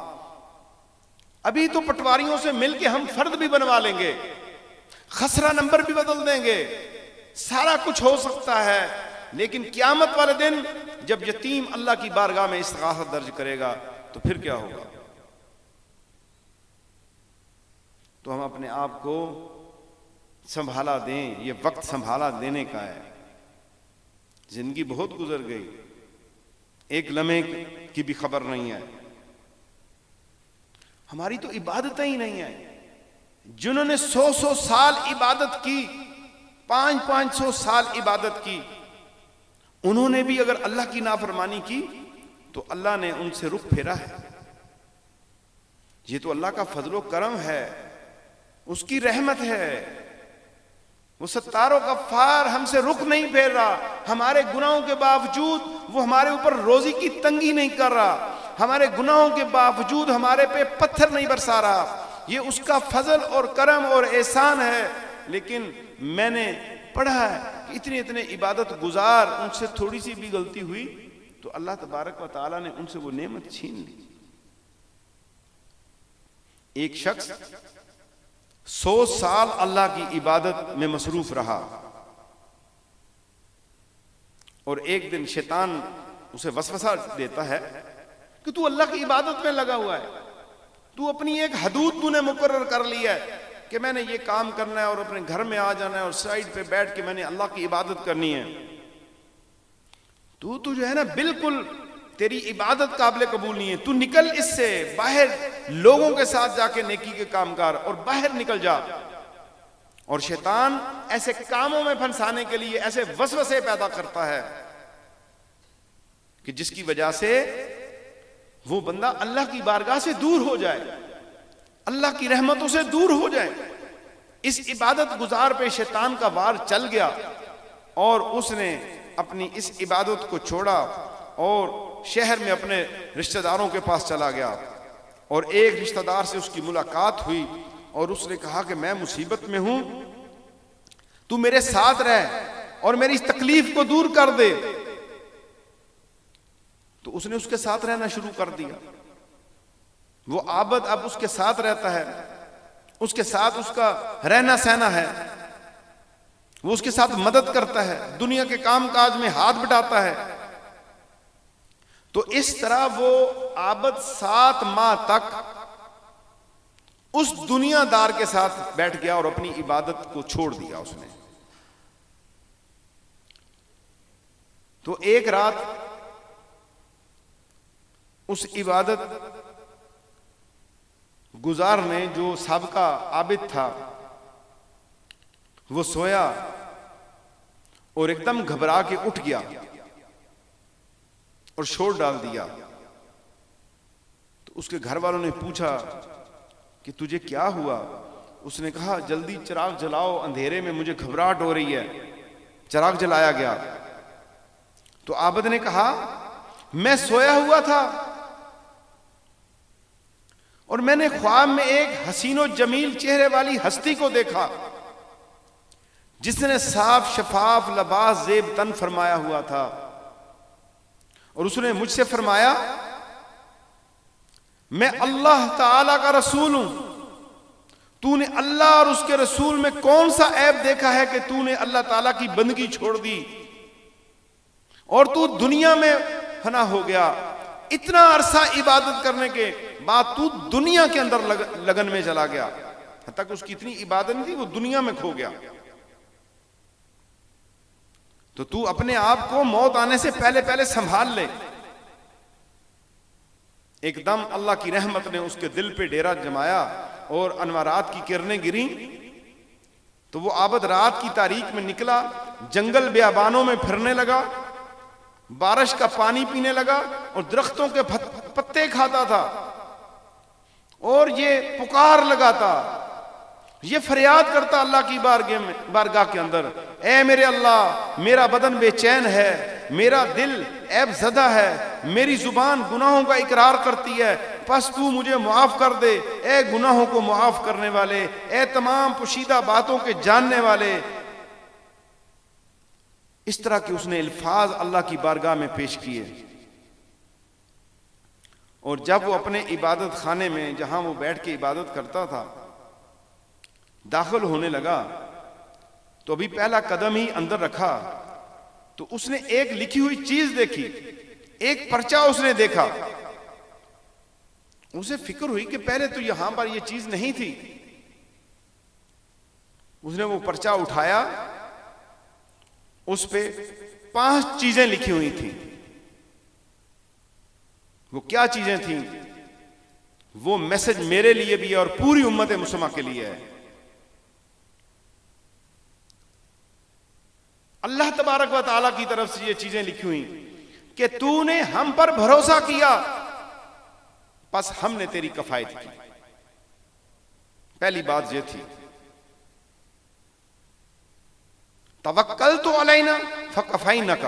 Speaker 1: ابھی تو پٹواریوں سے مل کے ہم فرد بھی بنوا لیں گے، خسرہ نمبر بھی بدل دیں گے، سارا کچھ ہو سکتا ہے. لیکن قیامت والے دن جب یتیم اللہ کی بارگاہ میں استغاثہ درج کرے گا تو پھر کیا ہوگا؟ تو ہم اپنے آپ کو سنبھالا دیں، یہ وقت سنبھالا دینے کا ہے. زندگی بہت گزر گئی، ایک لمحے کی بھی خبر نہیں ہے. ہماری تو عبادتیں ہی نہیں ہیں. جنہوں نے 100 سال عبادت کی، 500 سال عبادت کی، انہوں نے بھی اگر اللہ کی نافرمانی کی تو اللہ نے ان سے رخ پھیرا ہے. یہ تو اللہ کا فضل و کرم ہے، اس کی رحمت ہے. وہ ستار و غفار ہم سے رخ نہیں پھیر رہا. ہمارے گناہوں کے باوجود وہ ہمارے اوپر روزی کی تنگی نہیں کر رہا. ہمارے گناہوں کے باوجود ہمارے پہ پتھر نہیں برسا رہا. یہ اس کا فضل اور کرم اور احسان ہے. لیکن میں نے پڑھا ہے کہ اتنے عبادت گزار، ان سے تھوڑی سی بھی غلطی ہوئی تو اللہ تبارک و تعالیٰ نے ان سے وہ نعمت چھین لی. ایک شخص 100 سال اللہ کی عبادت میں مصروف رہا، اور ایک دن شیطان اسے وسوسہ دیتا ہے کہ تو اللہ کی عبادت میں لگا ہوا ہے، تو اپنی ایک حدود تو نے مقرر کر لیا ہے کہ میں نے یہ کام کرنا ہے اور اپنے گھر میں آ جانا ہے اور سائیڈ پہ بیٹھ کے میں نے اللہ کی عبادت کرنی ہے. تو جو ہے نا بالکل تیری عبادت قابل قبول نہیں ہے. تو نکل اس سے باہر، لوگوں کے ساتھ جا کے نیکی کے کام کر اور باہر نکل جا. اور شیطان ایسے کاموں میں پھنسانے کے لیے ایسے وسوسے پیدا کرتا ہے کہ جس کی وجہ سے وہ بندہ اللہ کی بارگاہ سے دور ہو جائے، اللہ کی رحمتوں سے دور ہو جائے. اس عبادت گزار پہ شیطان کا وار چل گیا اور اس نے اپنی اس عبادت کو چھوڑا اور شہر میں اپنے رشتہ داروں کے پاس چلا گیا. اور ایک رشتہ دار سے اس کی ملاقات ہوئی اور اس نے کہا کہ میں مصیبت میں ہوں، تو میرے ساتھ رہ، اور میری اس تکلیف کو دور کر دے. تو اس نے اس کے ساتھ رہنا شروع کر دیا. وہ عابد اب اس کے ساتھ رہتا ہے, اس کے ساتھ اس کا رہنا سہنا ہے, وہ اس کے ساتھ مدد کرتا ہے, دنیا کے کام کاج میں ہاتھ بٹاتا ہے. تو اس طرح وہ عابد 7 ماہ تک اس دنیا دار کے ساتھ بیٹھ گیا اور اپنی عبادت کو چھوڑ دیا اس نے. تو ایک رات اس عبادت گزار نے, جو سابقہ عابد تھا, وہ سویا اور ایک دم گھبرا کے اٹھ گیا اور شور ڈال دیا. تو اس کے گھر والوں نے پوچھا کہ تجھے کیا ہوا؟ اس نے کہا جلدی چراغ جلاؤ, اندھیرے میں مجھے گھبراہٹ ہو رہی ہے. چراغ جلایا گیا. تو عابد نے کہا میں سویا ہوا تھا اور میں نے خواب میں ایک حسین و جمیل چہرے والی ہستی کو دیکھا جس نے صاف شفاف لباس زیب تن فرمایا ہوا تھا, اور اس نے مجھ سے فرمایا میں اللہ تعالی کا رسول ہوں, تو نے اللہ اور اس کے رسول میں کون سا عیب دیکھا ہے کہ تو نے اللہ تعالیٰ کی بندگی چھوڑ دی اور تو دنیا میں فنا ہو گیا. اتنا عرصہ عبادت کرنے کے بعد تو دنیا کے اندر لگن میں چلا گیا, حتیٰ کہ اس کی اتنی عبادت نہیں تھی, وہ دنیا میں کھو گیا. تو اپنے آپ کو موت آنے سے پہلے سنبھال لے. ایک دم اللہ کی رحمت نے اس کے دل پہ ڈیرا جمایا اور انوارات کی کرنیں گریں. تو وہ عابد رات کی تاریک میں نکلا, جنگل بیابانوں میں پھرنے لگا, بارش کا پانی پینے لگا اور درختوں کے پتے کھاتا تھا, اور یہ پکار لگاتا, یہ فریاد کرتا اللہ کی بارگاہ کے اندر, اے میرے اللہ میرا بدن بے چین ہے, میرا دل عیب زدہ ہے, میری زبان گناہوں کا اقرار کرتی ہے, پس تو مجھے معاف کر دے اے گناہوں کو معاف کرنے والے, اے تمام پوشیدہ باتوں کے جاننے والے. اس طرح کے اس نے الفاظ اللہ کی بارگاہ میں پیش کیے. اور جب وہ اپنے عبادت خانے میں جہاں وہ بیٹھ کے عبادت کرتا تھا داخل ہونے لگا, تو ابھی پہلا قدم ہی اندر رکھا تو اس نے ایک لکھی ہوئی چیز دیکھی, ایک پرچہ اس نے دیکھا. اسے فکر ہوئی کہ پہلے تو یہاں پر یہ چیز نہیں تھی. اس نے وہ پرچہ اٹھایا, اس پہ 5 چیزیں لکھی ہوئی تھیں. وہ کیا چیزیں تھیں؟ وہ میسج میرے لیے بھی ہے اور پوری امت مسلمہ کے لیے ہے. اللہ تبارک و تعالیٰ کی طرف سے یہ چیزیں لکھی ہوئی کہ تو نے ہم پر بھروسہ کیا پس ہم نے تیری کفایت کی. پہلی بات یہ تھی توکلت علینا فکفینک,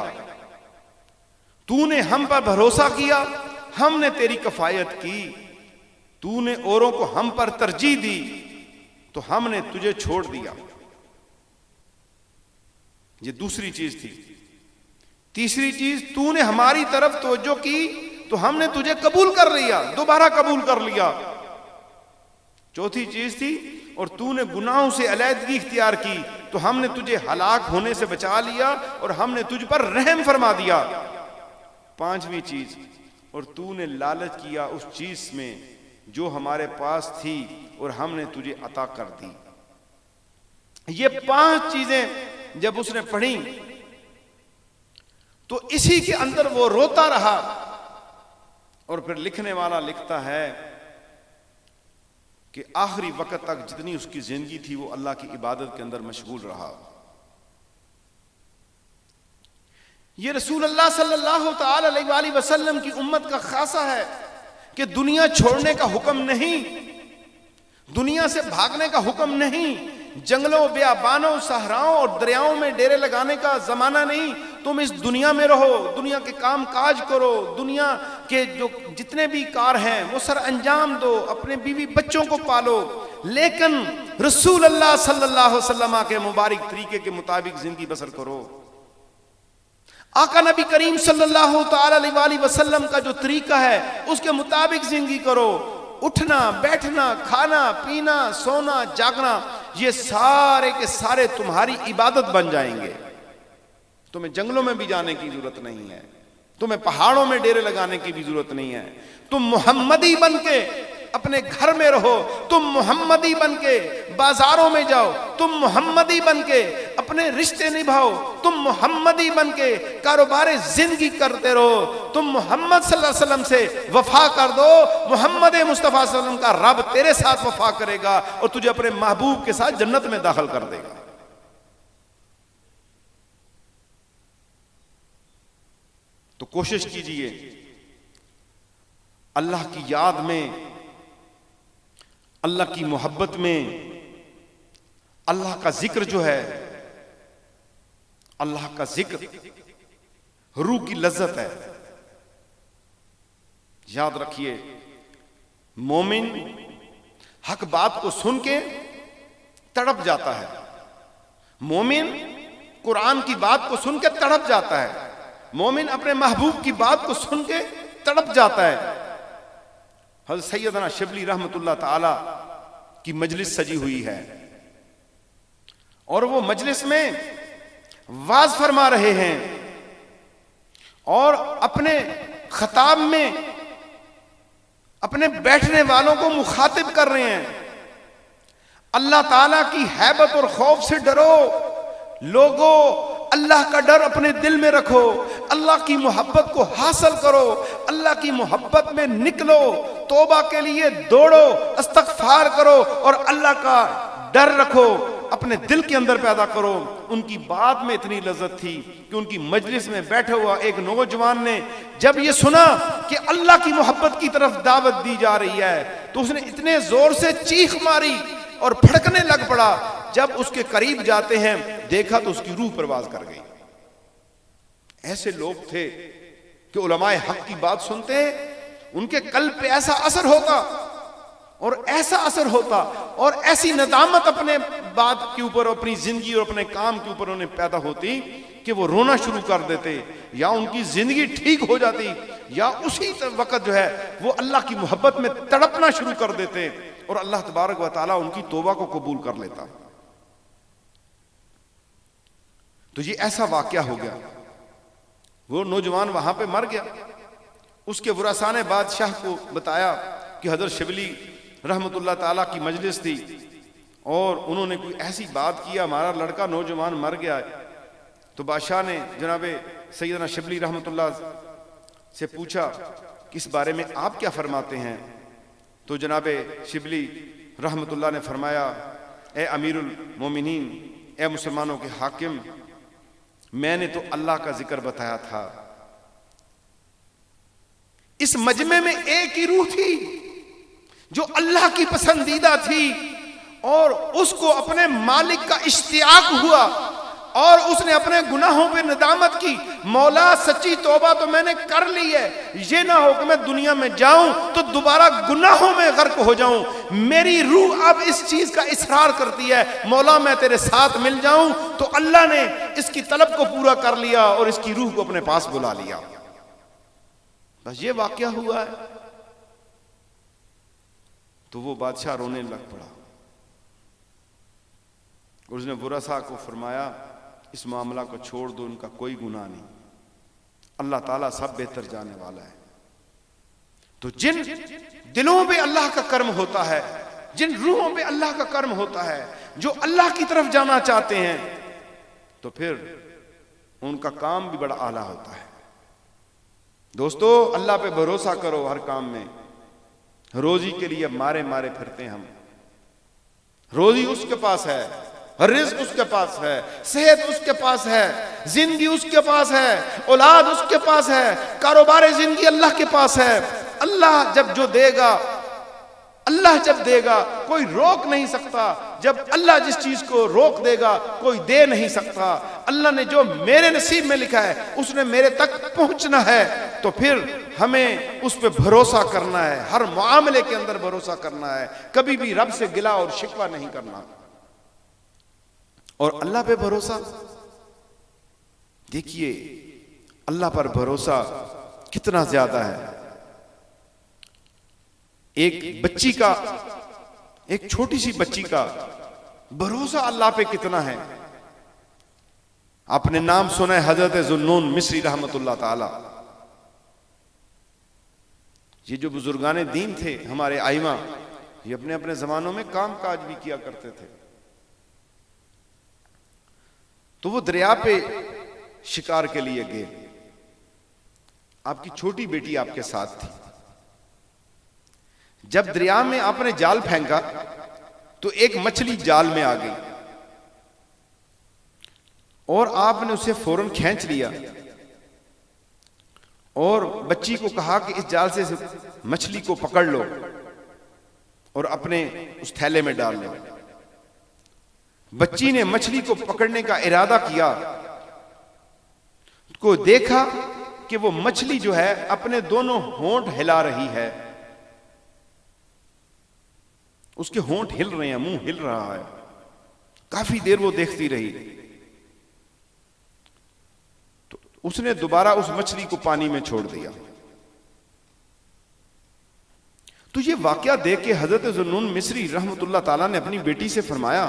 Speaker 1: تو نے ہم پر بھروسہ کیا ہم نے تیری کفایت کی. تو نے اوروں کو ہم پر ترجیح دی تو ہم نے تجھے چھوڑ دیا. یہ دوسری چیز تھی. تیسری چیز, تو نے ہماری طرف توجہ کی تو ہم نے تجھے قبول کر لیا, دوبارہ قبول کر لیا. چوتھی چیز تھی, اور تو نے گناہوں سے علیحدگی اختیار کی تو ہم نے تجھے ہلاک ہونے سے بچا لیا اور ہم نے تجھ پر رحم فرما دیا. پانچویں چیز, اور تو نے لالچ کیا اس چیز میں جو ہمارے پاس تھی اور ہم نے تجھے عطا کر دی. یہ 5 چیزیں جب اس نے پڑھی تو اسی کے اندر وہ روتا رہا. اور پھر لکھنے والا لکھتا ہے کہ آخری وقت تک جتنی اس کی زندگی تھی وہ اللہ کی عبادت کے اندر مشغول رہا. یہ رسول اللہ صلی اللہ تعالی علیہ وآلہ وسلم کی امت کا خاصہ ہے کہ دنیا چھوڑنے کا حکم نہیں, دنیا سے بھاگنے کا حکم نہیں, جنگلوں بیابانوں صحراؤں اور دریاؤں میں ڈیرے لگانے کا زمانہ نہیں. تم اس دنیا میں رہو, دنیا کے کام کاج کرو, دنیا کے جو جتنے بھی کار ہیں وہ سر انجام دو, اپنے بیوی بچوں کو پالو, لیکن رسول اللہ صلی اللہ علیہ وسلم کے مبارک طریقے کے مطابق زندگی بسر کرو. آقا نبی کریم صلی اللہ تعالی علیہ وسلم کا جو طریقہ ہے اس کے مطابق زندگی کرو. اٹھنا بیٹھنا کھانا پینا سونا جاگنا یہ سارے کے سارے تمہاری عبادت بن جائیں گے. تمہیں جنگلوں میں بھی جانے کی ضرورت نہیں ہے, تمہیں پہاڑوں میں ڈیرے لگانے کی بھی ضرورت نہیں ہے. تم محمدی بن کے اپنے گھر میں رہو, تم محمدی بن کے بازاروں میں جاؤ, تم محمدی بن کے اپنے رشتے نبھاؤ, تم محمدی بن کے کاروبار زندگی کرتے رہو. تم محمد صلی اللہ علیہ وسلم سے وفا کر دو, محمد مصطفیٰ صلی اللہ علیہ وسلم کا رب تیرے ساتھ وفا کرے گا اور تجھے اپنے محبوب کے ساتھ جنت میں داخل کر دے گا. تو کوشش کیجئے اللہ کی یاد میں, اللہ کی محبت میں, اللہ کا ذکر جو ہے, اللہ کا ذکر روح کی لذت ہے. یاد رکھیے مومن حق بات کو سن کے تڑپ جاتا ہے, مومن قرآن کی بات کو سن کے تڑپ جاتا ہے, مومن اپنے محبوب کی بات کو سن کے تڑپ جاتا ہے. حضرت سیدنا شبلی رحمت اللہ تعالی کی مجلس سجی ہوئی ہے اور وہ مجلس میں واز فرما رہے ہیں اور اپنے خطاب میں اپنے بیٹھنے والوں کو مخاطب کر رہے ہیں. اللہ تعالیٰ کی ہیبت اور خوف سے ڈرو لوگو, اللہ کا ڈر اپنے دل میں رکھو, اللہ کی محبت کو حاصل کرو, اللہ کی محبت میں نکلو, توبہ کے لیے دوڑو, استغفار کرو اور اللہ کا ڈر رکھو, اپنے دل کے اندر پیدا کرو. ان کی بات میں اتنی لذت تھی کہ ان کی مجلس میں بیٹھے ہوا ایک نوجوان نے جب یہ سنا کہ اللہ کی محبت کی طرف دعوت دی جا رہی ہے تو اس نے اتنے زور سے چیخ ماری اور پھڑکنے لگ پڑا. جب اس کے قریب جاتے ہیں دیکھا تو اس کی روح پرواز کر گئی. ایسے لوگ تھے کہ علماء حق کی بات سنتے ہیں, ان کے قلب پہ ایسا اثر ہوتا اور ایسا اثر ہوتا اور ایسی ندامت اپنے بات کے اوپر, اپنی زندگی اور اپنے کام کے اوپر انہیں پیدا ہوتی کہ وہ رونا شروع کر دیتے, یا ان کی زندگی ٹھیک ہو جاتی یا اسی وقت جو ہے وہ اللہ کی محبت میں تڑپنا شروع کر دیتے اور اللہ تبارک و تعالیٰ ان کی توبہ کو قبول کر لیتا. تو یہ ایسا واقعہ ہو گیا. وہ نوجوان وہاں پہ مر گیا. اس کے ورثاء نے بادشاہ کو بتایا کہ حضرت شبلی رحمت اللہ تعالیٰ کی مجلس تھی اور انہوں نے کوئی ایسی بات کیا, ہمارا لڑکا نوجوان مر گیا ہے. تو بادشاہ نے جناب سیدنا شبلی رحمت اللہ سے پوچھا کہ اس بارے میں آپ کیا فرماتے ہیں؟ تو جناب شبلی رحمت اللہ نے فرمایا, اے امیر المومنین, اے مسلمانوں کے حاکم, میں نے تو اللہ کا ذکر بتایا تھا. اس مجمع میں ایک ہی روح تھی جو اللہ کی پسندیدہ تھی اور اس کو اپنے مالک کا اشتیاق ہوا اور اس نے اپنے گناہوں پہ ندامت کی. مولا سچی توبہ تو میں نے کر لی ہے, یہ نہ ہو کہ میں دنیا میں جاؤں تو دوبارہ گناہوں میں غرق ہو جاؤں. میری روح اب اس چیز کا اصرار کرتی ہے مولا میں تیرے ساتھ مل جاؤں. تو اللہ نے اس کی طلب کو پورا کر لیا اور اس کی روح کو اپنے پاس بلا لیا. بس یہ واقعہ ہوا ہے. تو وہ بادشاہ رونے لگ پڑا اور اس نے ورثاء کو فرمایا اس معاملہ کو چھوڑ دو, ان کا کوئی گناہ نہیں, اللہ تعالیٰ سب بہتر جانے والا ہے. تو جن دلوں پہ اللہ کا کرم ہوتا ہے, جن روحوں پہ اللہ کا کرم ہوتا ہے, جو اللہ کی طرف جانا چاہتے ہیں, تو پھر ان کا کام بھی بڑا اعلیٰ ہوتا ہے. دوستو اللہ پہ بھروسہ کرو ہر کام میں. روزی کے لیے مارے مارے پھرتے ہیں ہم. روزی اس کے پاس ہے, رزق اس کے پاس ہے, صحت اس کے پاس ہے, زندگی اس کے پاس ہے, اولاد اس کے پاس ہے, کاروبار زندگی اللہ کے پاس ہے. اللہ جب جو دے گا, اللہ جب دے گا کوئی روک نہیں سکتا. جب اللہ جس چیز کو روک دے گا کوئی دے نہیں سکتا. اللہ نے جو میرے نصیب میں لکھا ہے اس نے میرے تک پہنچنا ہے، تو پھر ہمیں اس پہ بھروسہ کرنا ہے، ہر معاملے کے اندر بھروسہ کرنا ہے، کبھی بھی رب سے گلہ اور شکوہ نہیں کرنا۔ اور اللہ پہ بھروسہ، دیکھیے اللہ پر بھروسہ کتنا زیادہ ہے۔ ایک بچی کا، ایک چھوٹی سی بچی کا بھروسہ اللہ پہ کتنا ہے۔ آپ نے نام سنا ہے حضرت ذوالنون مصری رحمت اللہ تعالی، یہ جو بزرگان دین تھے ہمارے ائمہ، یہ اپنے اپنے زمانوں میں کام کاج بھی کیا کرتے تھے۔ تو وہ دریا پہ شکار کے لیے گئے، آپ کی چھوٹی بیٹی آپ کے ساتھ تھی۔ جب دریا میں آپ نے جال پھینکا تو ایک مچھلی جال میں آ گئی اور آپ نے اسے فوراً کھینچ لیا اور بچی کو کہا کہ اس جال سے مچھلی کو پکڑ لو اور اپنے اس تھیلے میں ڈال لو۔ بچی نے مچھلی کو پکڑنے کا ارادہ کیا، کو دیکھا کہ وہ مچھلی جو ہے اپنے دونوں ہونٹ ہلا رہی ہے، اس کے ہونٹ ہل رہے ہیں، منہ ہل رہا ہے۔ کافی دیر وہ دیکھتی رہی، تو اس نے دوبارہ اس مچھلی کو پانی میں چھوڑ دیا۔ تو یہ واقعہ دیکھ کے حضرت ذوالنون مصری رحمت اللہ تعالیٰ نے اپنی بیٹی سے فرمایا،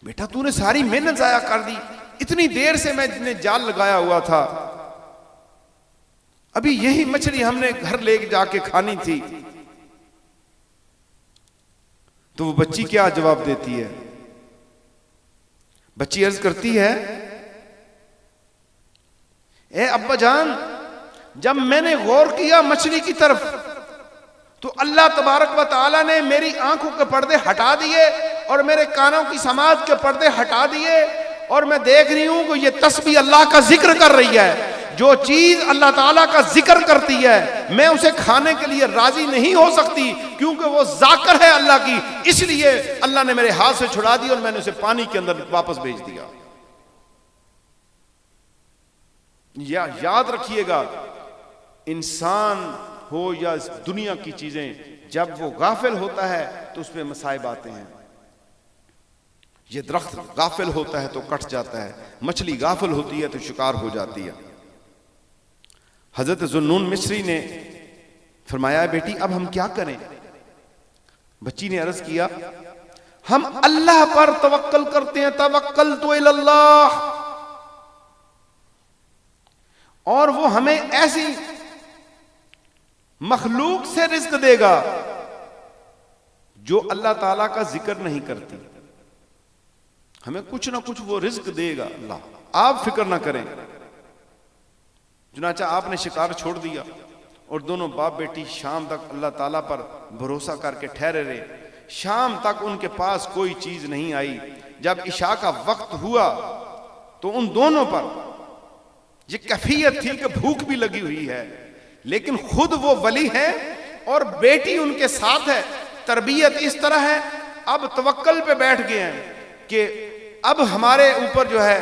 Speaker 1: بیٹا تو نے ساری محنت ضائع کر دی، اتنی دیر سے میں نے جال لگایا ہوا تھا، ابھی یہی مچھلی ہم نے گھر لے جا کے کھانی تھی۔ تو وہ بچی کیا جواب دیتی ہے؟ بچی عرض کرتی ہے، اے ابا جان، جب میں نے غور کیا مچھلی کی طرف تو اللہ تبارک و تعالی نے میری آنکھوں کے پردے ہٹا دیے اور میرے کانوں کی سماعت کے پردے ہٹا دیے، اور میں دیکھ رہی ہوں کہ یہ تسبیح اللہ کا ذکر کر رہی ہے۔ جو چیز اللہ تعالیٰ کا ذکر کرتی ہے میں اسے کھانے کے لیے راضی نہیں ہو سکتی، کیونکہ وہ ذاکر ہے اللہ کی، اس لیے اللہ نے میرے ہاتھ سے چھڑا دی اور میں نے اسے پانی کے اندر واپس بھیج دیا۔ یاد رکھیے گا، انسان ہو یا دنیا کی چیزیں، جب وہ غافل ہوتا ہے تو اس پہ مصائب آتے ہیں۔ یہ درخت غافل ہوتا ہے تو کٹ جاتا ہے، مچھلی غافل ہوتی ہے تو شکار ہو جاتی ہے۔ حضرت ذوالنون مصری نے فرمایا، بیٹی اب ہم کیا کریں؟ بچی نے عرض کیا، ہم اللہ پر توکل کرتے ہیں، توکلت الی اللہ، اور وہ ہمیں ایسی مخلوق سے رزق دے گا جو اللہ تعالیٰ کا ذکر نہیں کرتی، ہمیں کچھ نہ کچھ وہ رزق دے گا اللہ، آپ فکر نہ کریں۔ چنانچہ آپ نے شکار چھوڑ دیا اور دونوں باپ بیٹی شام تک اللہ تعالیٰ پر بھروسہ کر کے ٹھہرے رہے۔ شام تک ان کے پاس کوئی چیز نہیں آئی۔ جب عشاء کا وقت ہوا تو ان دونوں پر یہ کیفیت تھی کہ بھوک بھی لگی ہوئی ہے، لیکن خود وہ ولی ہیں اور بیٹی ان کے ساتھ ہے۔ تربیت اس طرح ہے، اب توکل پہ بیٹھ گئے ہیں کہ اب ہمارے اوپر جو ہے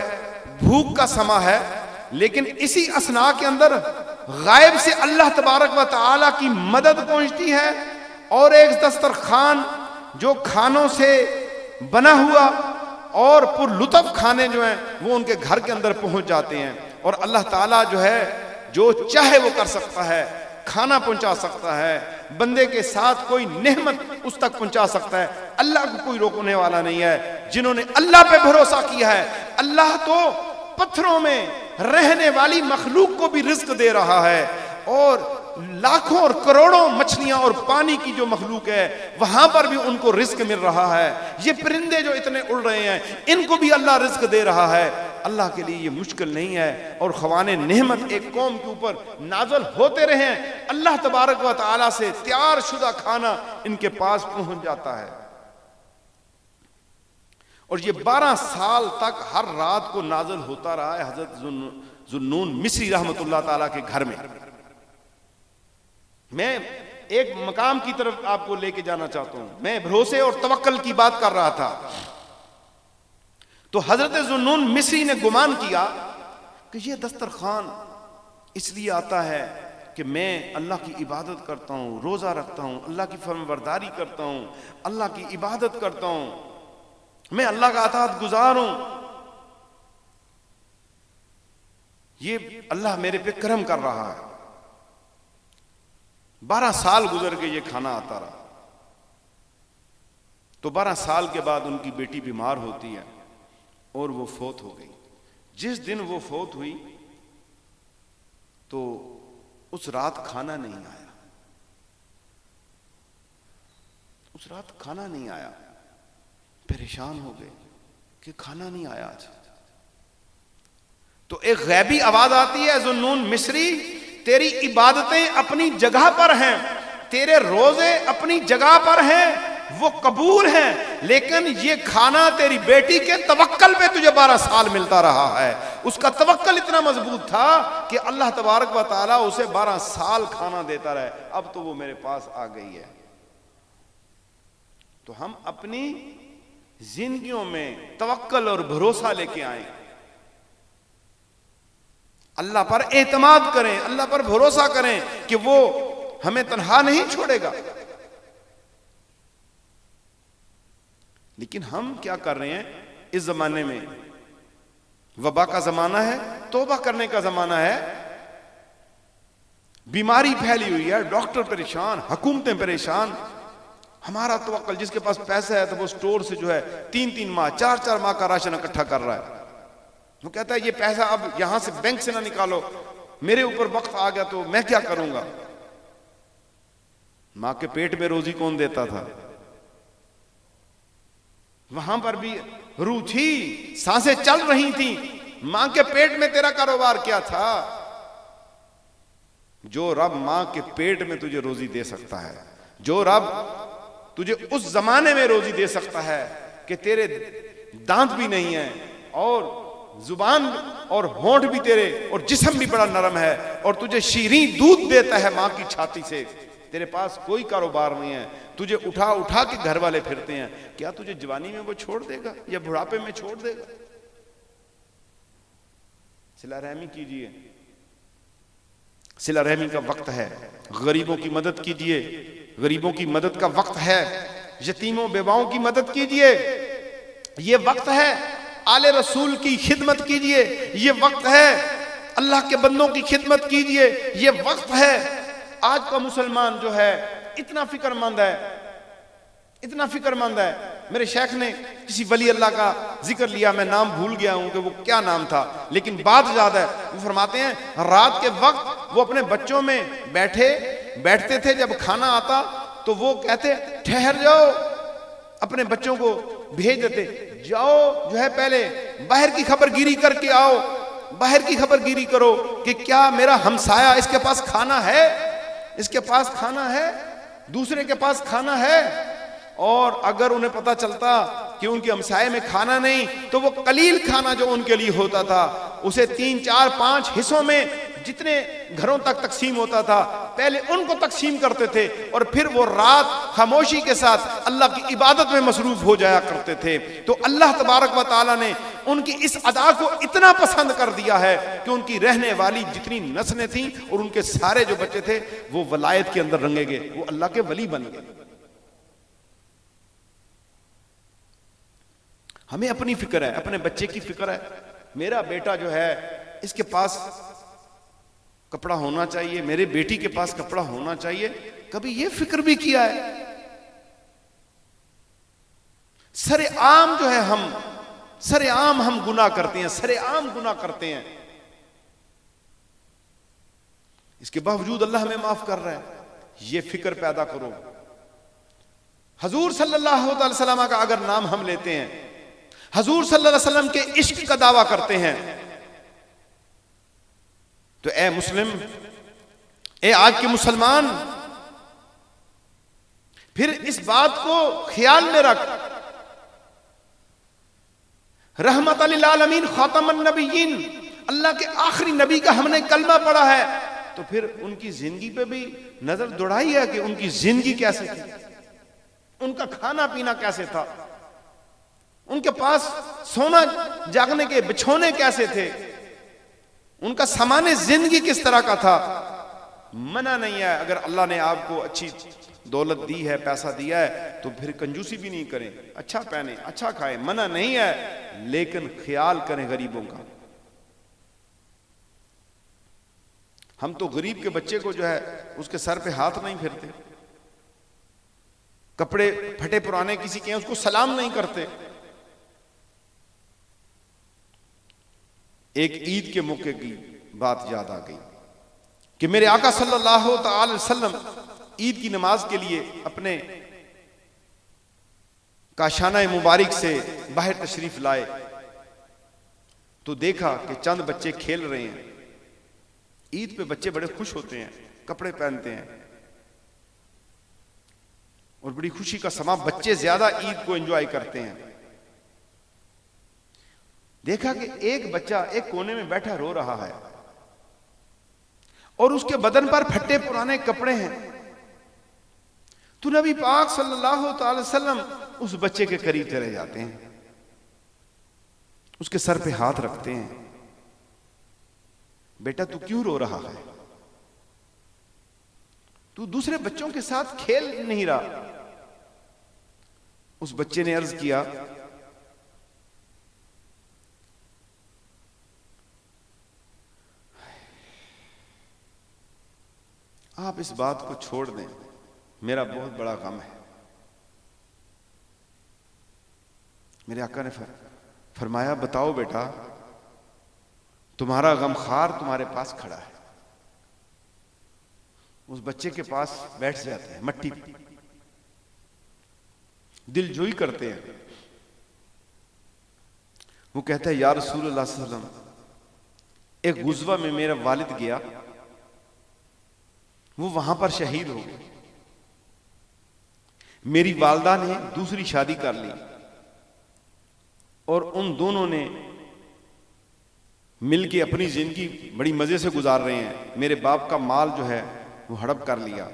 Speaker 1: بھوک کا سما ہے، لیکن اسی اثناء کے اندر غائب سے اللہ تبارک و تعالی کی مدد پہنچتی ہے، اور ایک دسترخوان جو کھانوں سے بنا ہوا اور پر لطف کھانے جو ہیں وہ ان کے گھر کے اندر پہنچ جاتے ہیں، اور اللہ تعالیٰ جو ہے جو چاہے وہ کر سکتا ہے، کھانا پہنچا سکتا ہے، بندے کے ساتھ کوئی نعمت اس تک پہنچا سکتا ہے۔ اللہ کو کوئی روکنے والا نہیں ہے۔ جنہوں نے اللہ پہ بھروسہ کیا ہے، اللہ تو پتھروں میں رہنے والی مخلوق کو بھی رزق دے رہا ہے، اور لاکھوں اور کروڑوں مچھلیاں اور پانی کی جو مخلوق ہے وہاں پر بھی ان کو رزق مل رہا ہے۔ یہ پرندے جو اتنے اڑ رہے ہیں ان کو بھی اللہ رزق دے رہا ہے۔ اللہ کے لیے یہ مشکل نہیں ہے، اور خوانے نعمت ایک قوم کے اوپر نازل ہوتے رہیں، اللہ تبارک و تعالی سے تیار شدہ کھانا ان کے پاس پہنچ جاتا ہے۔ اور یہ 12 سال تک ہر رات کو نازل ہوتا رہا ہے حضرت ذوالنون مصری رحمت اللہ تعالیٰ کے گھر میں۔ میں ایک مقام کی طرف آپ کو لے کے جانا چاہتا ہوں، میں بھروسے اور توکل کی بات کر رہا تھا۔ تو حضرت ذوالنون مصری نے گمان کیا کہ یہ دسترخوان اس لیے آتا ہے کہ میں اللہ کی عبادت کرتا ہوں، روزہ رکھتا ہوں، اللہ کی فرمانبرداری کرتا ہوں، اللہ کی عبادت کرتا ہوں، میں اللہ کا اطاعت گزار ہوں، یہ اللہ میرے پہ کرم کر رہا ہے۔ 12 سال گزر کے یہ کھانا آتا رہا۔ تو 12 سال کے بعد ان کی بیٹی بیمار ہوتی ہے اور وہ فوت ہو گئی۔ جس دن وہ فوت ہوئی تو اس رات کھانا نہیں آیا، اس رات کھانا نہیں آیا، پریشان ہو گئے کہ کھانا نہیں آیا آج۔ تو ایک غیبی آواز آتی ہے، ذوالنون مصری تیری عبادتیں اپنی جگہ پر ہیں، تیرے روزے اپنی جگہ پر ہیں، وہ قبول ہیں، لیکن یہ کھانا تیری بیٹی کے توکل پہ تجھے 12 سال ملتا رہا ہے۔ اس کا توکل اتنا مضبوط تھا کہ اللہ تبارک و تعالیٰ اسے 12 سال کھانا دیتا رہے، اب تو وہ میرے پاس آ گئی ہے۔ تو ہم اپنی زندگیوں میں توکل اور بھروسہ لے کے آئیں، اللہ پر اعتماد کریں، اللہ پر بھروسہ کریں کہ وہ ہمیں تنہا نہیں چھوڑے گا۔ لیکن ہم کیا کر رہے ہیں اس زمانے میں؟ وبا کا زمانہ ہے، توبہ کرنے کا زمانہ ہے، بیماری پھیلی ہوئی ہے، ڈاکٹر پریشان، حکومتیں پریشان، ہمارا توکل، جس کے پاس پیسہ ہے تو وہ سٹور سے جو ہے 3 ماہ 4 ماہ کا راشن اکٹھا کر رہا ہے۔ وہ کہتا ہے یہ پیسہ اب یہاں سے بینک سے نہ نکالو، میرے اوپر وقت آ گیا تو میں کیا کروں گا؟ ماں کے پیٹ میں روزی کون دیتا تھا؟ وہاں پر بھی روح تھی، سانسیں چل رہی تھیں، ماں کے پیٹ میں تیرا کاروبار کیا تھا؟ جو رب ماں کے پیٹ میں تجھے روزی دے سکتا ہے، جو رب تجھے اس زمانے میں روزی دے سکتا ہے کہ تیرے دانت بھی نہیں ہیں اور زبان اور ہونٹ بھی تیرے اور جسم بھی بڑا نرم ہے اور تجھے شیریں دودھ دیتا ہے ماں کی چھاتی سے، تیرے پاس کوئی کاروبار نہیں ہے، تجھے اٹھا اٹھا کے گھر والے پھرتے ہیں، کیا تجھے جوانی میں وہ چھوڑ دے گا یا بڑھاپے میں چھوڑ دے گا؟ صلہ رحمی کیجئے، صلہ رحمی کا وقت ہے، غریبوں کی مدد کیجئے، غریبوں کی مدد کا وقت ہے، یتیموں بیواؤں کی مدد کیجئے، یہ وقت ہے آل رسول کی خدمت کیجئے، یہ وقت ہے اللہ کے بندوں کی خدمت کیجئے، یہ وقت ہے۔ آج کا مسلمان جو ہے اتنا فکر مند ہے، اتنا فکر مند ہے۔ میرے شیخ نے کسی ولی اللہ کا ذکر لیا، میں نام بھول گیا ہوں کہ وہ کیا نام تھا، لیکن بات یاد ہے۔ وہ فرماتے ہیں رات کے وقت وہ اپنے بچوں میں بیٹھتے تھے، جب کھانا آتا تو وہ کہتے ٹھہر جاؤ، اپنے بچوں کو بھیج دیتے، جاؤ جو ہے پہلے باہر کی خبر گیری کر کے آؤ، باہر کی خبر گیری کرو کہ کیا میرا ہمسایہ، اس کے پاس کھانا ہے، اس کے پاس کھانا ہے، دوسرے کے پاس کھانا ہے۔ اور اگر انہیں پتا چلتا کہ ان کے ہمسائے میں کھانا نہیں تو وہ قلیل کھانا جو ان کے لیے ہوتا تھا اسے 3 4 5 حصوں میں جتنے گھروں تک تقسیم ہوتا تھا پہلے ان کو تقسیم کرتے تھے، اور پھر وہ رات خاموشی کے ساتھ اللہ کی عبادت میں مصروف ہو جایا کرتے تھے۔ تو اللہ تبارک و تعالیٰ نے ان کی اس ادا کو اتنا پسند کر دیا ہے کہ ان کی رہنے والی جتنی نسلیں تھیں اور ان کے سارے جو بچے تھے وہ ولایت کے اندر رنگے گئے، وہ اللہ کے ولی بن گئے۔ ہمیں اپنی فکر ہے، اپنے بچے کی فکر ہے، میرا بیٹا جو ہے اس کے پاس کپڑا ہونا چاہیے، میرے بیٹی کے پاس کپڑا ہونا چاہیے، کبھی یہ فکر بھی کیا ہے؟ سر عام جو ہے سر عام ہم گناہ کرتے ہیں، سر عام گناہ کرتے ہیں، اس کے باوجود اللہ ہمیں معاف کر رہا ہے۔ یہ فکر پیدا کرو۔ حضور صلی اللہ علیہ وسلم کا اگر نام ہم لیتے ہیں، حضور صلی اللہ علیہ وسلم کے عشق کا دعویٰ کرتے ہیں، تو اے مسلم، اے آج کے مسلمان، پھر اس بات کو خیال میں رکھ، رحمت للعالمین خاتم النبیین، اللہ کے آخری نبی کا ہم نے کلمہ پڑھا ہے، تو پھر ان کی زندگی پہ بھی نظر دوڑائی ہے کہ ان کی زندگی کیسے تھی، ان کا کھانا پینا کیسے تھا۔ ان کے پاس سونا جاگنے کے بچھونے کیسے تھے، ان کا سامان زندگی کس طرح کا تھا۔ منع نہیں ہے اگر اللہ نے آپ کو اچھی دولت دی ہے، پیسہ دیا ہے، تو پھر کنجوسی بھی نہیں کریں، اچھا پہنیں، اچھا کھائیں، منع نہیں ہے، لیکن خیال کریں غریبوں کا۔ ہم تو غریب کے بچے کو جو ہے اس کے سر پہ ہاتھ نہیں پھرتے، کپڑے پھٹے پرانے کسی کے ہیں اس کو سلام نہیں کرتے۔ ایک عید کے موقع کی بات یاد آ گئی کہ میرے آقا صلی اللہ تعالی وسلم عید کی نماز کے لیے اپنے کاشانہ مبارک سے باہر تشریف لائے تو دیکھا کہ چند بچے کھیل رہے ہیں۔ عید پہ بچے بڑے خوش ہوتے ہیں، کپڑے پہنتے ہیں اور بڑی خوشی کا سما، بچے زیادہ عید کو انجوائے کرتے ہیں۔ دیکھا کہ ایک بچہ ایک کونے میں بیٹھا رو رہا ہے اور اس کے بدن پر پھٹے پرانے کپڑے ہیں، تو نبی پاک صلی اللہ تعالی وسلم اس بچے کے قریب چلے جاتے ہیں، اس کے سر پہ ہاتھ رکھتے ہیں، بیٹا تو کیوں رو رہا ہے؟ تو دوسرے بچوں کے ساتھ کھیل نہیں رہا؟ اس بچے نے عرض کیا آپ اس بات کو چھوڑ دیں، میرا بہت بڑا غم ہے۔ میرے آقا نے فرمایا بتاؤ بیٹا، تمہارا غم خار تمہارے پاس کھڑا ہے۔ اس بچے کے پاس بیٹھ جاتے ہیں، مٹی پہ دل جوئی کرتے ہیں۔ وہ کہتا ہے یا رسول اللہ صلی اللہ علیہ وسلم، ایک غزوہ میں میرا والد گیا، وہ وہاں پر شہید ہو گئے، میری والدہ نے دوسری شادی کر لی اور ان دونوں نے مل کے اپنی زندگی بڑی مزے سے گزار رہے ہیں۔ میرے باپ کا مال جو ہے وہ ہڑپ کر لیا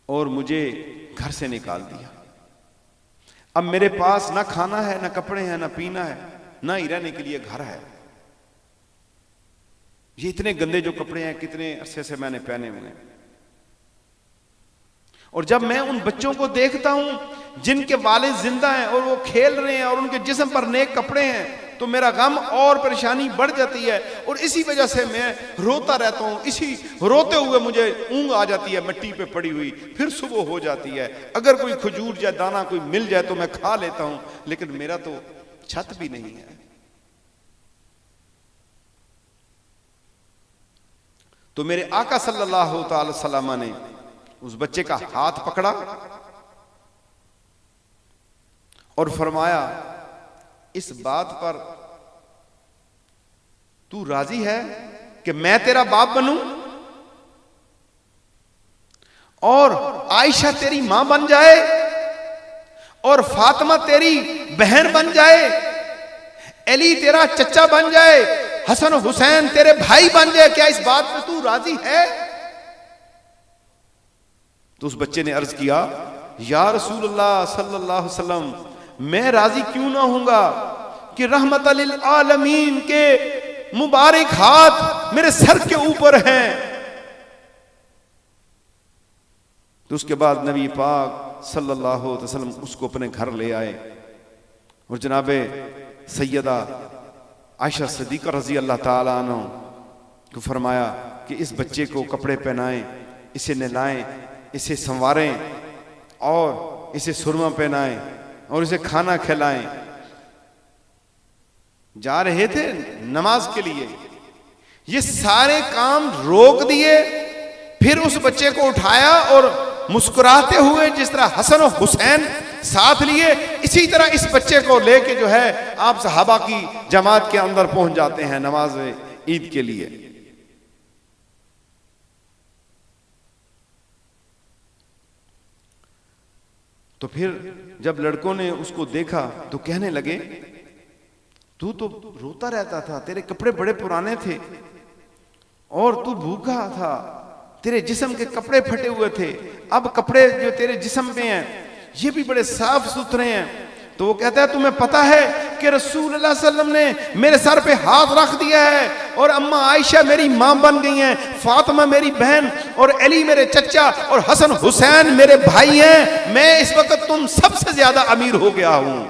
Speaker 1: اور مجھے گھر سے نکال دیا۔ اب میرے پاس نہ کھانا ہے، نہ کپڑے ہیں، نہ پینا ہے، نہ ہی رہنے کے لیے گھر ہے۔ یہ اتنے گندے جو کپڑے ہیں کتنے عرصے سے میں نے پہنے ہوئے ہیں، اور جب میں ان بچوں کو دیکھتا ہوں جن کے والد زندہ ہیں اور وہ کھیل رہے ہیں اور ان کے جسم پر نیک کپڑے ہیں، تو میرا غم اور پریشانی بڑھ جاتی ہے، اور اسی وجہ سے میں روتا رہتا ہوں۔ اسی روتے ہوئے مجھے اونگ آ جاتی ہے مٹی پہ پڑی ہوئی، پھر صبح ہو جاتی ہے، اگر کوئی کھجور یا دانہ کوئی مل جائے تو میں کھا لیتا ہوں، لیکن میرا تو چھت بھی نہیں ہے۔ تو میرے آقا صلی اللہ تعالی وسلم نے اس بچے کا ہاتھ پکڑا اور فرمایا اس بات پر تو راضی ہے کہ میں تیرا باپ بنوں اور عائشہ تیری ماں بن جائے اور فاطمہ تیری بہن بن جائے، علی تیرا چچا بن جائے، حسن و حسین تیرے بھائی بن جائے، کیا اس بات پہ تو راضی ہے؟ تو اس بچے نے عرض کیا یا رسول اللہ صلی اللہ علیہ وسلم، میں راضی کیوں نہ ہوں گا کہ رحمت للعالمین کے مبارک ہاتھ میرے سر کے اوپر ہیں۔ تو اس کے بعد نبی پاک صلی اللہ علیہ وسلم اس کو اپنے گھر لے آئے اور جناب سیدہ عائشہ صدیقہ رضی اللہ تعالیٰ عنہ کو فرمایا کہ اس بچے کو کپڑے پہنائیں، اسے نہلائیں، اسے سنواریں اور اسے سرما پہنائیں اور اسے کھانا کھلائیں۔ جا رہے تھے نماز کے لیے، یہ سارے کام روک دیے، پھر اس بچے کو اٹھایا اور مسکراتے ہوئے جس طرح حسن و حسین ساتھ لیے، اسی طرح اس بچے کو لے کے جو ہے آپ صحابہ کی جماعت کے اندر پہنچ جاتے ہیں نماز عید کے لیے۔ تو پھر جب لڑکوں نے اس کو دیکھا تو کہنے لگے تو روتا رہتا تھا، تیرے کپڑے بڑے پرانے تھے اور تو بھوکا تھا، تیرے جسم کے کپڑے پھٹے ہوئے تھے، اب کپڑے جو تیرے جسم پہ ہیں یہ بھی بڑے صاف ستھرے ہیں، تو وہ کہتا ہے تمہیں پتہ ہے کہ رسول اللہ صلی اللہ علیہ وسلم نے میرے سر پہ ہاتھ رکھ دیا ہے اور اماں عائشہ میری ماں بن گئی ہیں, فاطمہ میری بہن اور علی میرے چچا اور حسن حسین میرے بھائی ہیں, میں اس وقت تم سب سے زیادہ امیر ہو گیا ہوں.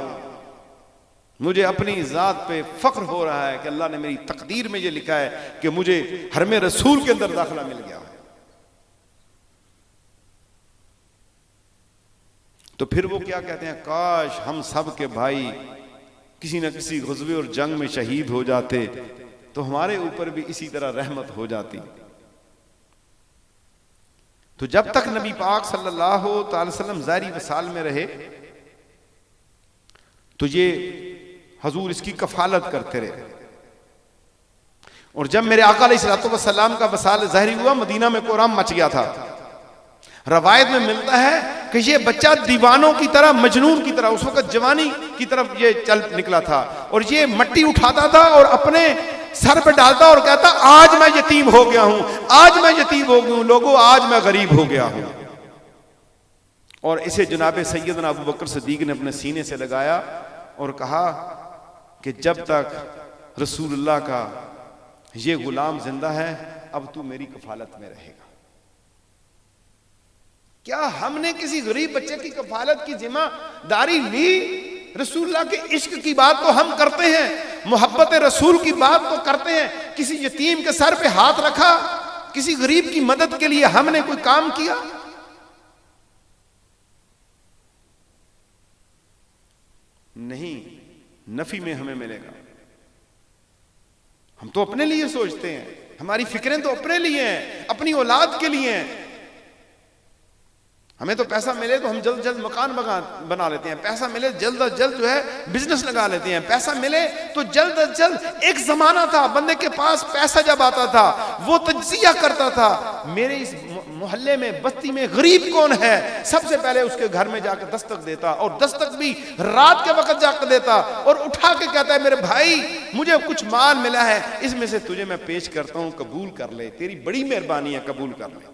Speaker 1: مجھے اپنی ذات پہ فخر ہو رہا ہے کہ اللہ نے میری تقدیر میں یہ لکھا ہے کہ مجھے حرم رسول کے اندر داخلہ مل گیا. تو پھر وہ کیا کہتے ہیں, کاش ہم سب کے بھائی کسی نہ کسی غزوے اور جنگ میں شہید ہو جاتے تو ہمارے اوپر بھی اسی طرح رحمت ہو جاتی. تو جب تک نبی پاک صلی اللہ تعالی وسلم ظاہری وصال میں رہے تو یہ حضور اس کی کفالت کرتے رہے, اور جب میرے آقا علیہ الصلوۃ والسلام کا وصال ظاہری ہوا مدینہ میں کوہرام مچ گیا تھا. روایت میں ملتا ہے کہ یہ بچہ دیوانوں کی طرح, مجنون کی طرح, اس وقت جوانی کی طرف یہ چل نکلا تھا, اور یہ مٹی اٹھاتا تھا اور اپنے سر پہ ڈالتا اور کہتا آج میں یتیم ہو گیا ہوں, آج میں یتیم ہو گیا ہوں, لوگوں آج میں غریب ہو گیا ہوں. اور اسے جناب سیدنا ابو بکر صدیق نے اپنے سینے سے لگایا اور کہا کہ جب تک رسول اللہ کا یہ غلام زندہ ہے اب تو میری کفالت میں رہے گا. کیا ہم نے کسی غریب بچے کی کفالت کی ذمہ داری لی؟ رسول اللہ کے عشق کی بات تو ہم کرتے ہیں, محبت رسول کی بات تو کرتے ہیں, کسی یتیم کے سر پہ ہاتھ رکھا, کسی غریب کی مدد کے لیے ہم نے کوئی کام کیا؟ نہیں, نفی میں ہمیں ملے گا. ہم تو اپنے لیے سوچتے ہیں, ہماری فکریں تو اپنے لیے ہیں, اپنی اولاد کے لیے ہیں. ہمیں تو پیسہ ملے تو ہم جلد جلد مکان بنا لیتے ہیں, پیسہ ملے جلد از جلد جو ہے بزنس لگا لیتے ہیں, پیسہ ملے تو جلد از جلد. ایک زمانہ تھا بندے کے پاس پیسہ جب آتا تھا وہ تجزیہ کرتا تھا, میرے اس محلے میں بستی میں غریب کون ہے, سب سے پہلے اس کے گھر میں جا کے دستک دیتا, اور دستک بھی رات کے وقت جا کے دیتا, اور اٹھا کے کہتا ہے میرے بھائی مجھے کچھ مال ملا ہے, اس میں سے تجھے میں پیش کرتا ہوں, قبول کر لے, تیری بڑی مہربانی ہے, قبول کر لے.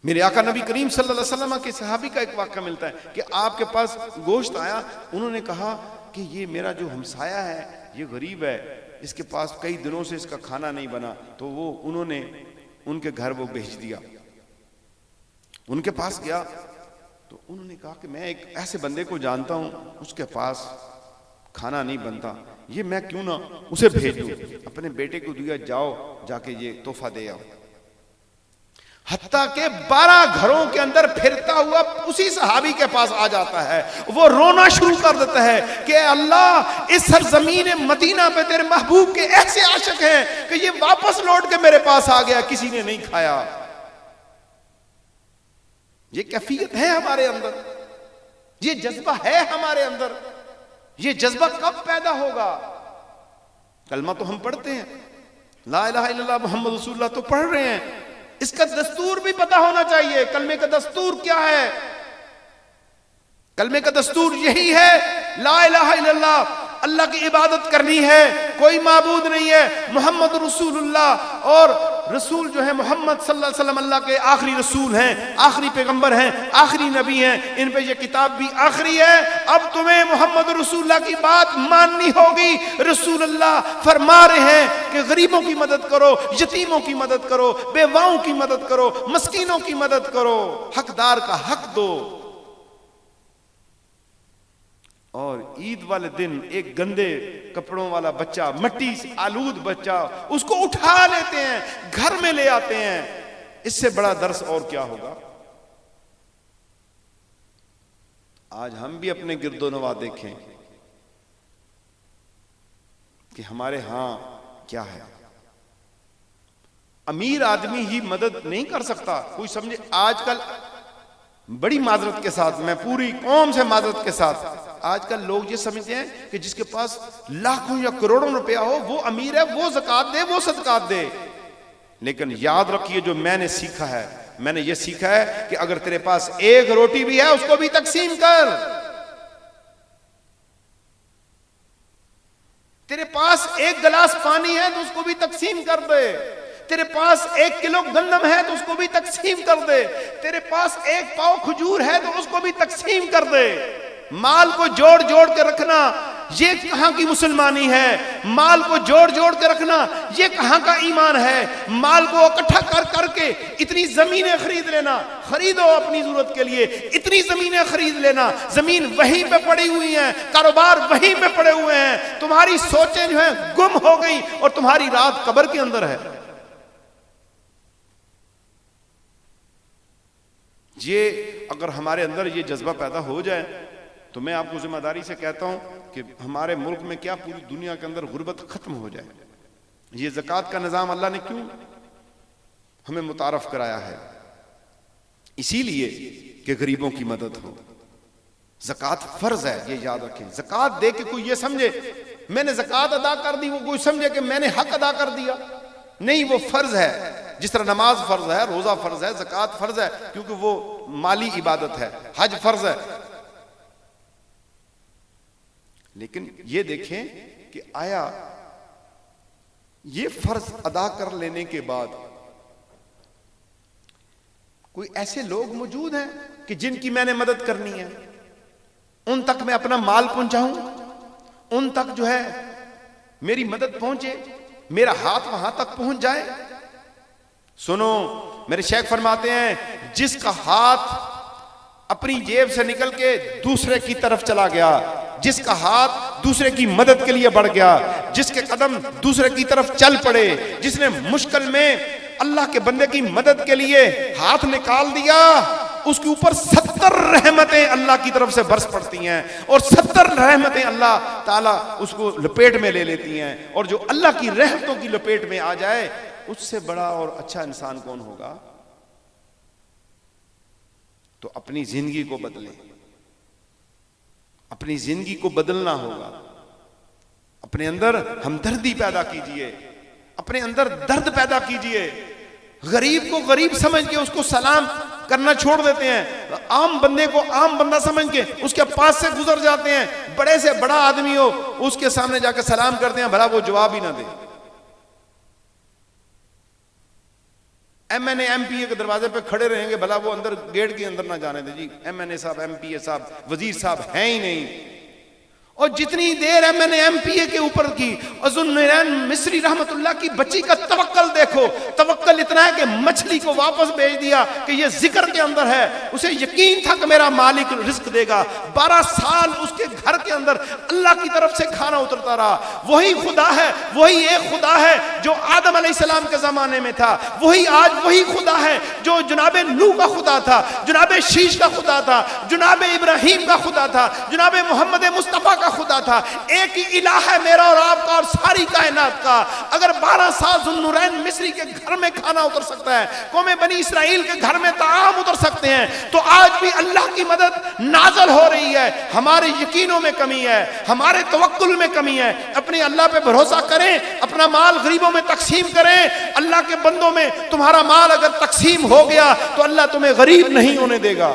Speaker 1: میرے آقا نبی کریم صلی اللہ علیہ وسلم کے صحابی کا ایک واقعہ ملتا ہے کہ آپ کے پاس گوشت آیا, انہوں نے کہا کہ یہ میرا جو ہمسایہ ہے یہ غریب ہے, اس کے پاس کئی دنوں سے اس کا کھانا نہیں بنا, تو وہ انہوں نے ان کے گھر وہ بھیج دیا. ان کے پاس گیا تو انہوں نے کہا کہ میں ایک ایسے بندے کو جانتا ہوں اس کے پاس کھانا نہیں بنتا, یہ میں کیوں نہ اسے بھیج دوں. اپنے بیٹے کو دیا, جاؤ جا کے یہ تحفہ دے آؤ. حتیٰ کہ 12 گھروں کے اندر پھرتا ہوا اسی صحابی کے پاس آ جاتا ہے, وہ رونا شروع کر دیتا ہے کہ اللہ اس سرزمین مدینہ پہ تیرے محبوب کے ایسے عاشق ہیں کہ یہ واپس لوٹ کے میرے پاس آ گیا, کسی نے نہیں کھایا. یہ کیفیت ہے ہمارے اندر, یہ جذبہ ہے ہمارے اندر. یہ جذبہ کب پیدا ہوگا؟ کلمہ تو ہم پڑھتے ہیں, لا الہ الا اللہ محمد رسول اللہ تو پڑھ رہے ہیں, اس کا دستور بھی پتا ہونا چاہیے. کلمے کا دستور کیا ہے؟ کلمے کا دستور یہی ہے, لا الہ الا اللہ, اللہ کی عبادت کرنی ہے, کوئی معبود نہیں ہے, محمد رسول اللہ. اور رسول جو ہے محمد صلی اللہ علیہ وسلم اللہ کے آخری رسول ہیں, آخری پیغمبر ہیں, آخری نبی ہیں, ان پہ یہ کتاب بھی آخری ہے. اب تمہیں محمد رسول اللہ کی بات ماننی ہوگی. رسول اللہ فرما رہے ہیں کہ غریبوں کی مدد کرو, یتیموں کی مدد کرو, بیواؤں کی مدد کرو, مسکینوں کی مدد کرو, حقدار کا حق دو. اور عید والے دن ایک گندے کپڑوں والا بچہ, مٹی سے آلود بچہ, اس کو اٹھا لیتے ہیں, گھر میں لے آتے ہیں. اس سے بڑا درس اور کیا ہوگا؟ آج ہم بھی اپنے گرد و نواح دیکھیں کہ ہمارے ہاں کیا ہے. امیر آدمی ہی مدد نہیں کر سکتا. کوئی سمجھے آج کل بڑی معذرت کے ساتھ, میں پوری قوم سے معذرت کے ساتھ, آج کل لوگ یہ سمجھتے ہیں کہ جس کے پاس لاکھوں یا کروڑوں روپیہ ہو وہ امیر ہے, وہ زکات دے, وہ صدقات دے. لیکن یاد رکھیے جو میں نے سیکھا ہے, میں نے یہ سیکھا ہے کہ اگر تیرے پاس ایک روٹی بھی ہے اس کو بھی تقسیم کر. تیرے پاس ایک گلاس پانی ہے تو اس کو بھی تقسیم کر دے. تیرے پاس 1 کلو گندم ہے تو اس کو بھی تقسیم کر دے، تیرے پاس 1 پاؤ کھجور ہے تو اس کو بھی تقسیم کر دے۔ مال کو جوڑ جوڑ کے رکھنا یہ کہاں کی مسلمانی ہے؟ مال کو جوڑ جوڑ کے رکھنا یہ کہاں کا ایمان ہے؟ مال کو اکٹھا کر کر کے اتنی زمینیں خرید لینا، خریدو اپنی ضرورت کے لیے، اتنی زمینیں خرید لینا، زمین وہیں پہ پڑی ہوئی ہیں، کاروبار وہیں پہ پڑے ہوئے ہیں، تمہاری سوچیں جو ہیں گم ہو گئی اور تمہاری رات قبر کے اندر ہے۔ یہ اگر ہمارے اندر یہ جذبہ پیدا ہو جائے تو میں آپ کو ذمہ داری سے کہتا ہوں کہ ہمارے ملک میں کیا پوری دنیا کے اندر غربت ختم ہو جائے۔ یہ زکوٰۃ کا نظام اللہ نے کیوں ہمیں متعارف کرایا ہے؟ اسی لیے کہ غریبوں کی مدد ہو۔ زکوٰۃ فرض ہے، یہ یاد رکھیں۔ زکوٰۃ دے کے کوئی یہ سمجھے میں نے زکوٰۃ ادا کر دی، وہ کوئی سمجھے کہ میں نے حق ادا کر دیا، نہیں، وہ فرض ہے۔ جس طرح نماز فرض ہے، روزہ فرض ہے، زکوٰۃ فرض ہے، کیونکہ وہ مالی عبادت ہے، حج فرض ہے۔ لیکن یہ دیکھیں کہ آیا یہ فرض ادا کر لینے کے بعد کوئی ایسے لوگ موجود ہیں کہ جن کی میں نے مدد کرنی ہے، ان تک میں اپنا مال پہنچاؤں، ان تک جو ہے میری مدد پہنچے، میرا ہاتھ وہاں تک پہنچ جائے؟ سنو، میرے شیخ فرماتے ہیں جس کا ہاتھ اپنی جیب سے نکل کے دوسرے کی طرف چلا گیا، جس کا ہاتھ دوسرے کی مدد کے لیے بڑھ گیا، جس کے قدم دوسرے کی طرف چل پڑے، جس نے مشکل میں اللہ کے بندے کی مدد کے لیے ہاتھ نکال دیا، اس کے اوپر 70 رحمتیں اللہ کی طرف سے برس پڑتی ہیں، اور 70 رحمتیں اللہ تعالیٰ اس کو لپیٹ میں لے لیتی ہیں۔ اور جو اللہ کی رحمتوں کی لپیٹ میں آ جائے، اس سے بڑا اور اچھا انسان کون ہوگا؟ تو اپنی زندگی کو بدلیں، اپنی زندگی کو بدلنا ہوگا، اپنے اندر ہمدردی پیدا کیجئے، اپنے اندر درد پیدا کیجئے۔ غریب کو غریب سمجھ کے اس کو سلام کرنا چھوڑ دیتے ہیں، عام بندے کو عام بندہ سمجھ کے اس کے پاس سے گزر جاتے ہیں، بڑے سے بڑا آدمی ہو اس کے سامنے جا کے سلام کرتے ہیں، بھلا وہ جواب ہی نہ دے۔ M N A M P A کے دروازے پہ کھڑے رہیں گے، بھلا وہ اندر گیٹ کے اندر نہ جانے دے، جی ایم این اے صاحب، ایم پی اے صاحب، وزیر صاحب ہیں ہی نہیں۔ اور جتنی دیر M N A M P A کے اوپر کی ذوالنورین مصری رحمت اللہ کی بچی کا توکل دیکھو، توکل اتنا ہے کہ مچھلی کو واپس بھیج دیا کہ یہ ذکر کے اندر ہے، اسے یقین تھا کہ میرا مالک رزق دے گا۔ 12 سال اس کے گھر کے اندر اللہ کی طرف سے کھانا اترتا رہا۔ وہی خدا ہے، وہی ایک خدا ہے جو آدم علیہ السلام کے زمانے میں تھا، وہی آج وہی خدا ہے جو جناب نوح کا خدا تھا، جناب شیش کا خدا تھا، جناب ابراہیم کا خدا تھا، جناب محمد مصطفیٰ کا خدا تھا۔ ایک ہی الہ ہے میرا اور آپ کا اور ساری کائنات کا۔ اگر 12 سال ذوالنورین مصری کے گھر میں کھانا اتر سکتا ہے، قوم بنی اسرائیل کے گھر میں طعام اتر سکتے ہیں، تو آج بھی اللہ کی مدد نازل ہو رہی ہے۔ ہمارے یقینوں میں کمی ہے، ہمارے توکل میں کمی ہے۔ اپنے اللہ پہ بھروسہ کریں، اپنا مال غریبوں میں تقسیم کریں۔ اللہ کے بندوں میں تمہارا مال اگر تقسیم ہو گیا تو اللہ تمہیں غریب نہیں ہونے دے گا۔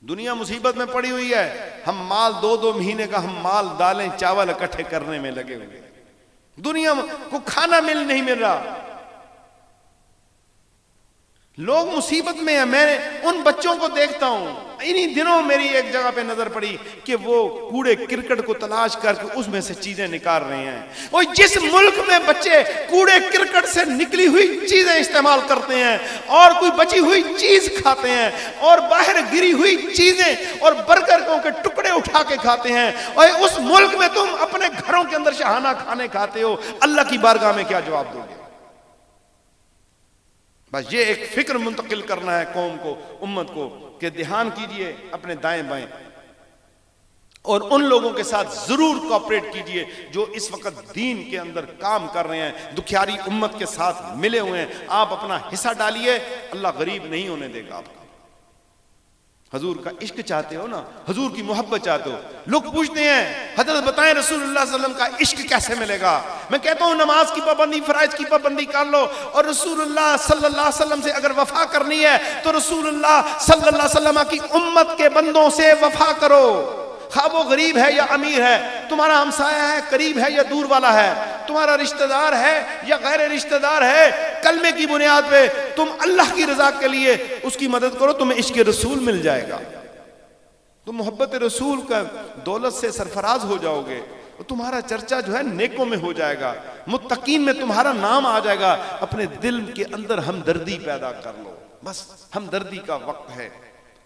Speaker 1: دنیا مصیبت میں پڑی ہوئی ہے، ہم مال 2 مہینے کا ہم مال دالیں چاول اکٹھے کرنے میں لگے ہوئے، دنیا کو کھانا نہیں مل رہا، لوگ مصیبت میں ہیں۔ میں ان بچوں کو دیکھتا ہوں، انہی دنوں میری ایک جگہ پہ نظر پڑی کہ وہ کوڑے کرکٹ کو تلاش کر کے اس میں سے چیزیں نکال رہے ہیں۔ اور جس ملک میں بچے کوڑے کرکٹ سے نکلی ہوئی چیزیں استعمال کرتے ہیں اور کوئی بچی ہوئی چیز کھاتے ہیں اور باہر گری ہوئی چیزیں اور برگروں کے ٹکڑے اٹھا کے کھاتے ہیں، اور اس ملک میں تم اپنے گھروں کے اندر شاہانہ کھانے کھاتے ہو، اللہ کی بارگاہ میں کیا جواب دو گے؟ بس یہ ایک فکر منتقل کرنا ہے قوم کو، امت کو، کہ دھیان کیجئے اپنے دائیں بائیں، اور ان لوگوں کے ساتھ ضرور کوآپریٹ کیجئے جو اس وقت دین کے اندر کام کر رہے ہیں، دکھیاری امت کے ساتھ ملے ہوئے ہیں۔ آپ اپنا حصہ ڈالیے، اللہ غریب نہیں ہونے دے گا آپ کا۔ حضور کا عشق چاہتے ہو نا، حضور کی محبت چاہتے ہو۔ لوگ پوچھتے ہیں حضرت بتائیں رسول اللہ صلی اللہ علیہ وسلم کا عشق کیسے ملے گا؟ میں کہتا ہوں نماز کی پابندی، فرائض کی پابندی کر لو، اور رسول اللہ صلی اللہ علیہ وسلم سے اگر وفا کرنی ہے تو رسول اللہ صلی اللہ علیہ وسلم کی امت کے بندوں سے وفا کرو، خواہ وہ غریب ہے یا امیر ہے، تمہارا ہمسایہ ہے، قریب ہے یا دور والا ہے، تمہارا رشتہ دار ہے یا غیر رشتہ دار ہے، کلمے کی بنیاد پہ تم اللہ کی رضا کے لیے اس کی مدد کرو، تمہیں عشق رسول مل جائے گا، تم محبت رسول کا دولت سے سرفراز ہو جاؤ گے، تمہارا چرچا جو ہے نیکوں میں ہو جائے گا، متقین میں تمہارا نام آ جائے گا۔ اپنے دل کے اندر ہمدردی پیدا کر لو، بس ہمدردی کا وقت ہے،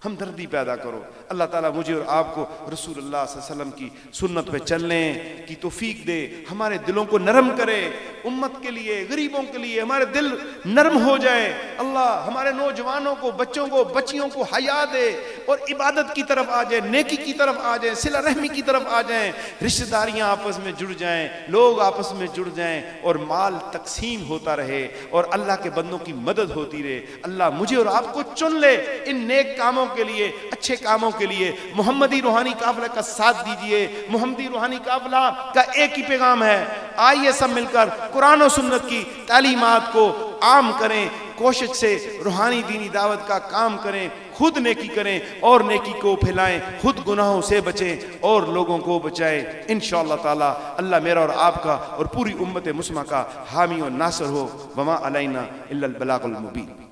Speaker 1: ہمدردی پیدا کرو۔ اللہ تعالیٰ مجھے اور آپ کو رسول اللہ صلی اللہ علیہ وسلم کی سنت پہ چلنے کی توفیق دے، ہمارے دلوں کو نرم کرے، امت کے لیے، غریبوں کے لیے ہمارے دل نرم ہو جائے۔ اللہ ہمارے نوجوانوں کو، بچوں کو، بچیوں کو حیا دے اور عبادت کی طرف آ جائیں، نیکی کی طرف آ جائیں، صلہ رحمی کی طرف آ جائیں، رشتہ داریاں آپس میں جڑ جائیں، لوگ آپس میں جڑ جائیں اور مال تقسیم ہوتا رہے اور اللہ کے بندوں کی مدد ہوتی رہے۔ اللہ مجھے اور آپ کو چن لے ان نیک کاموں کے لیے، اچھے کاموں کے لیے۔ محمدی روحانی قافلہ کا ساتھ دیجئے۔ محمدی روحانی قافلہ کا ایک ہی پیغام ہے، آئیے سب مل کر قرآن و سنت کی تعلیمات کو عام کریں، کوشش سے روحانی دینی دعوت کا کام کریں، خود نیکی کریں اور نیکی کو پھیلائیں، خود گناہوں سے بچیں اور لوگوں کو بچائیں۔ انشاءاللہ تعالی اللہ میرا اور آپ کا اور پوری امت مسلمہ کا حامی و ناصر ہو۔ وما علینا الا البلاغ المبین۔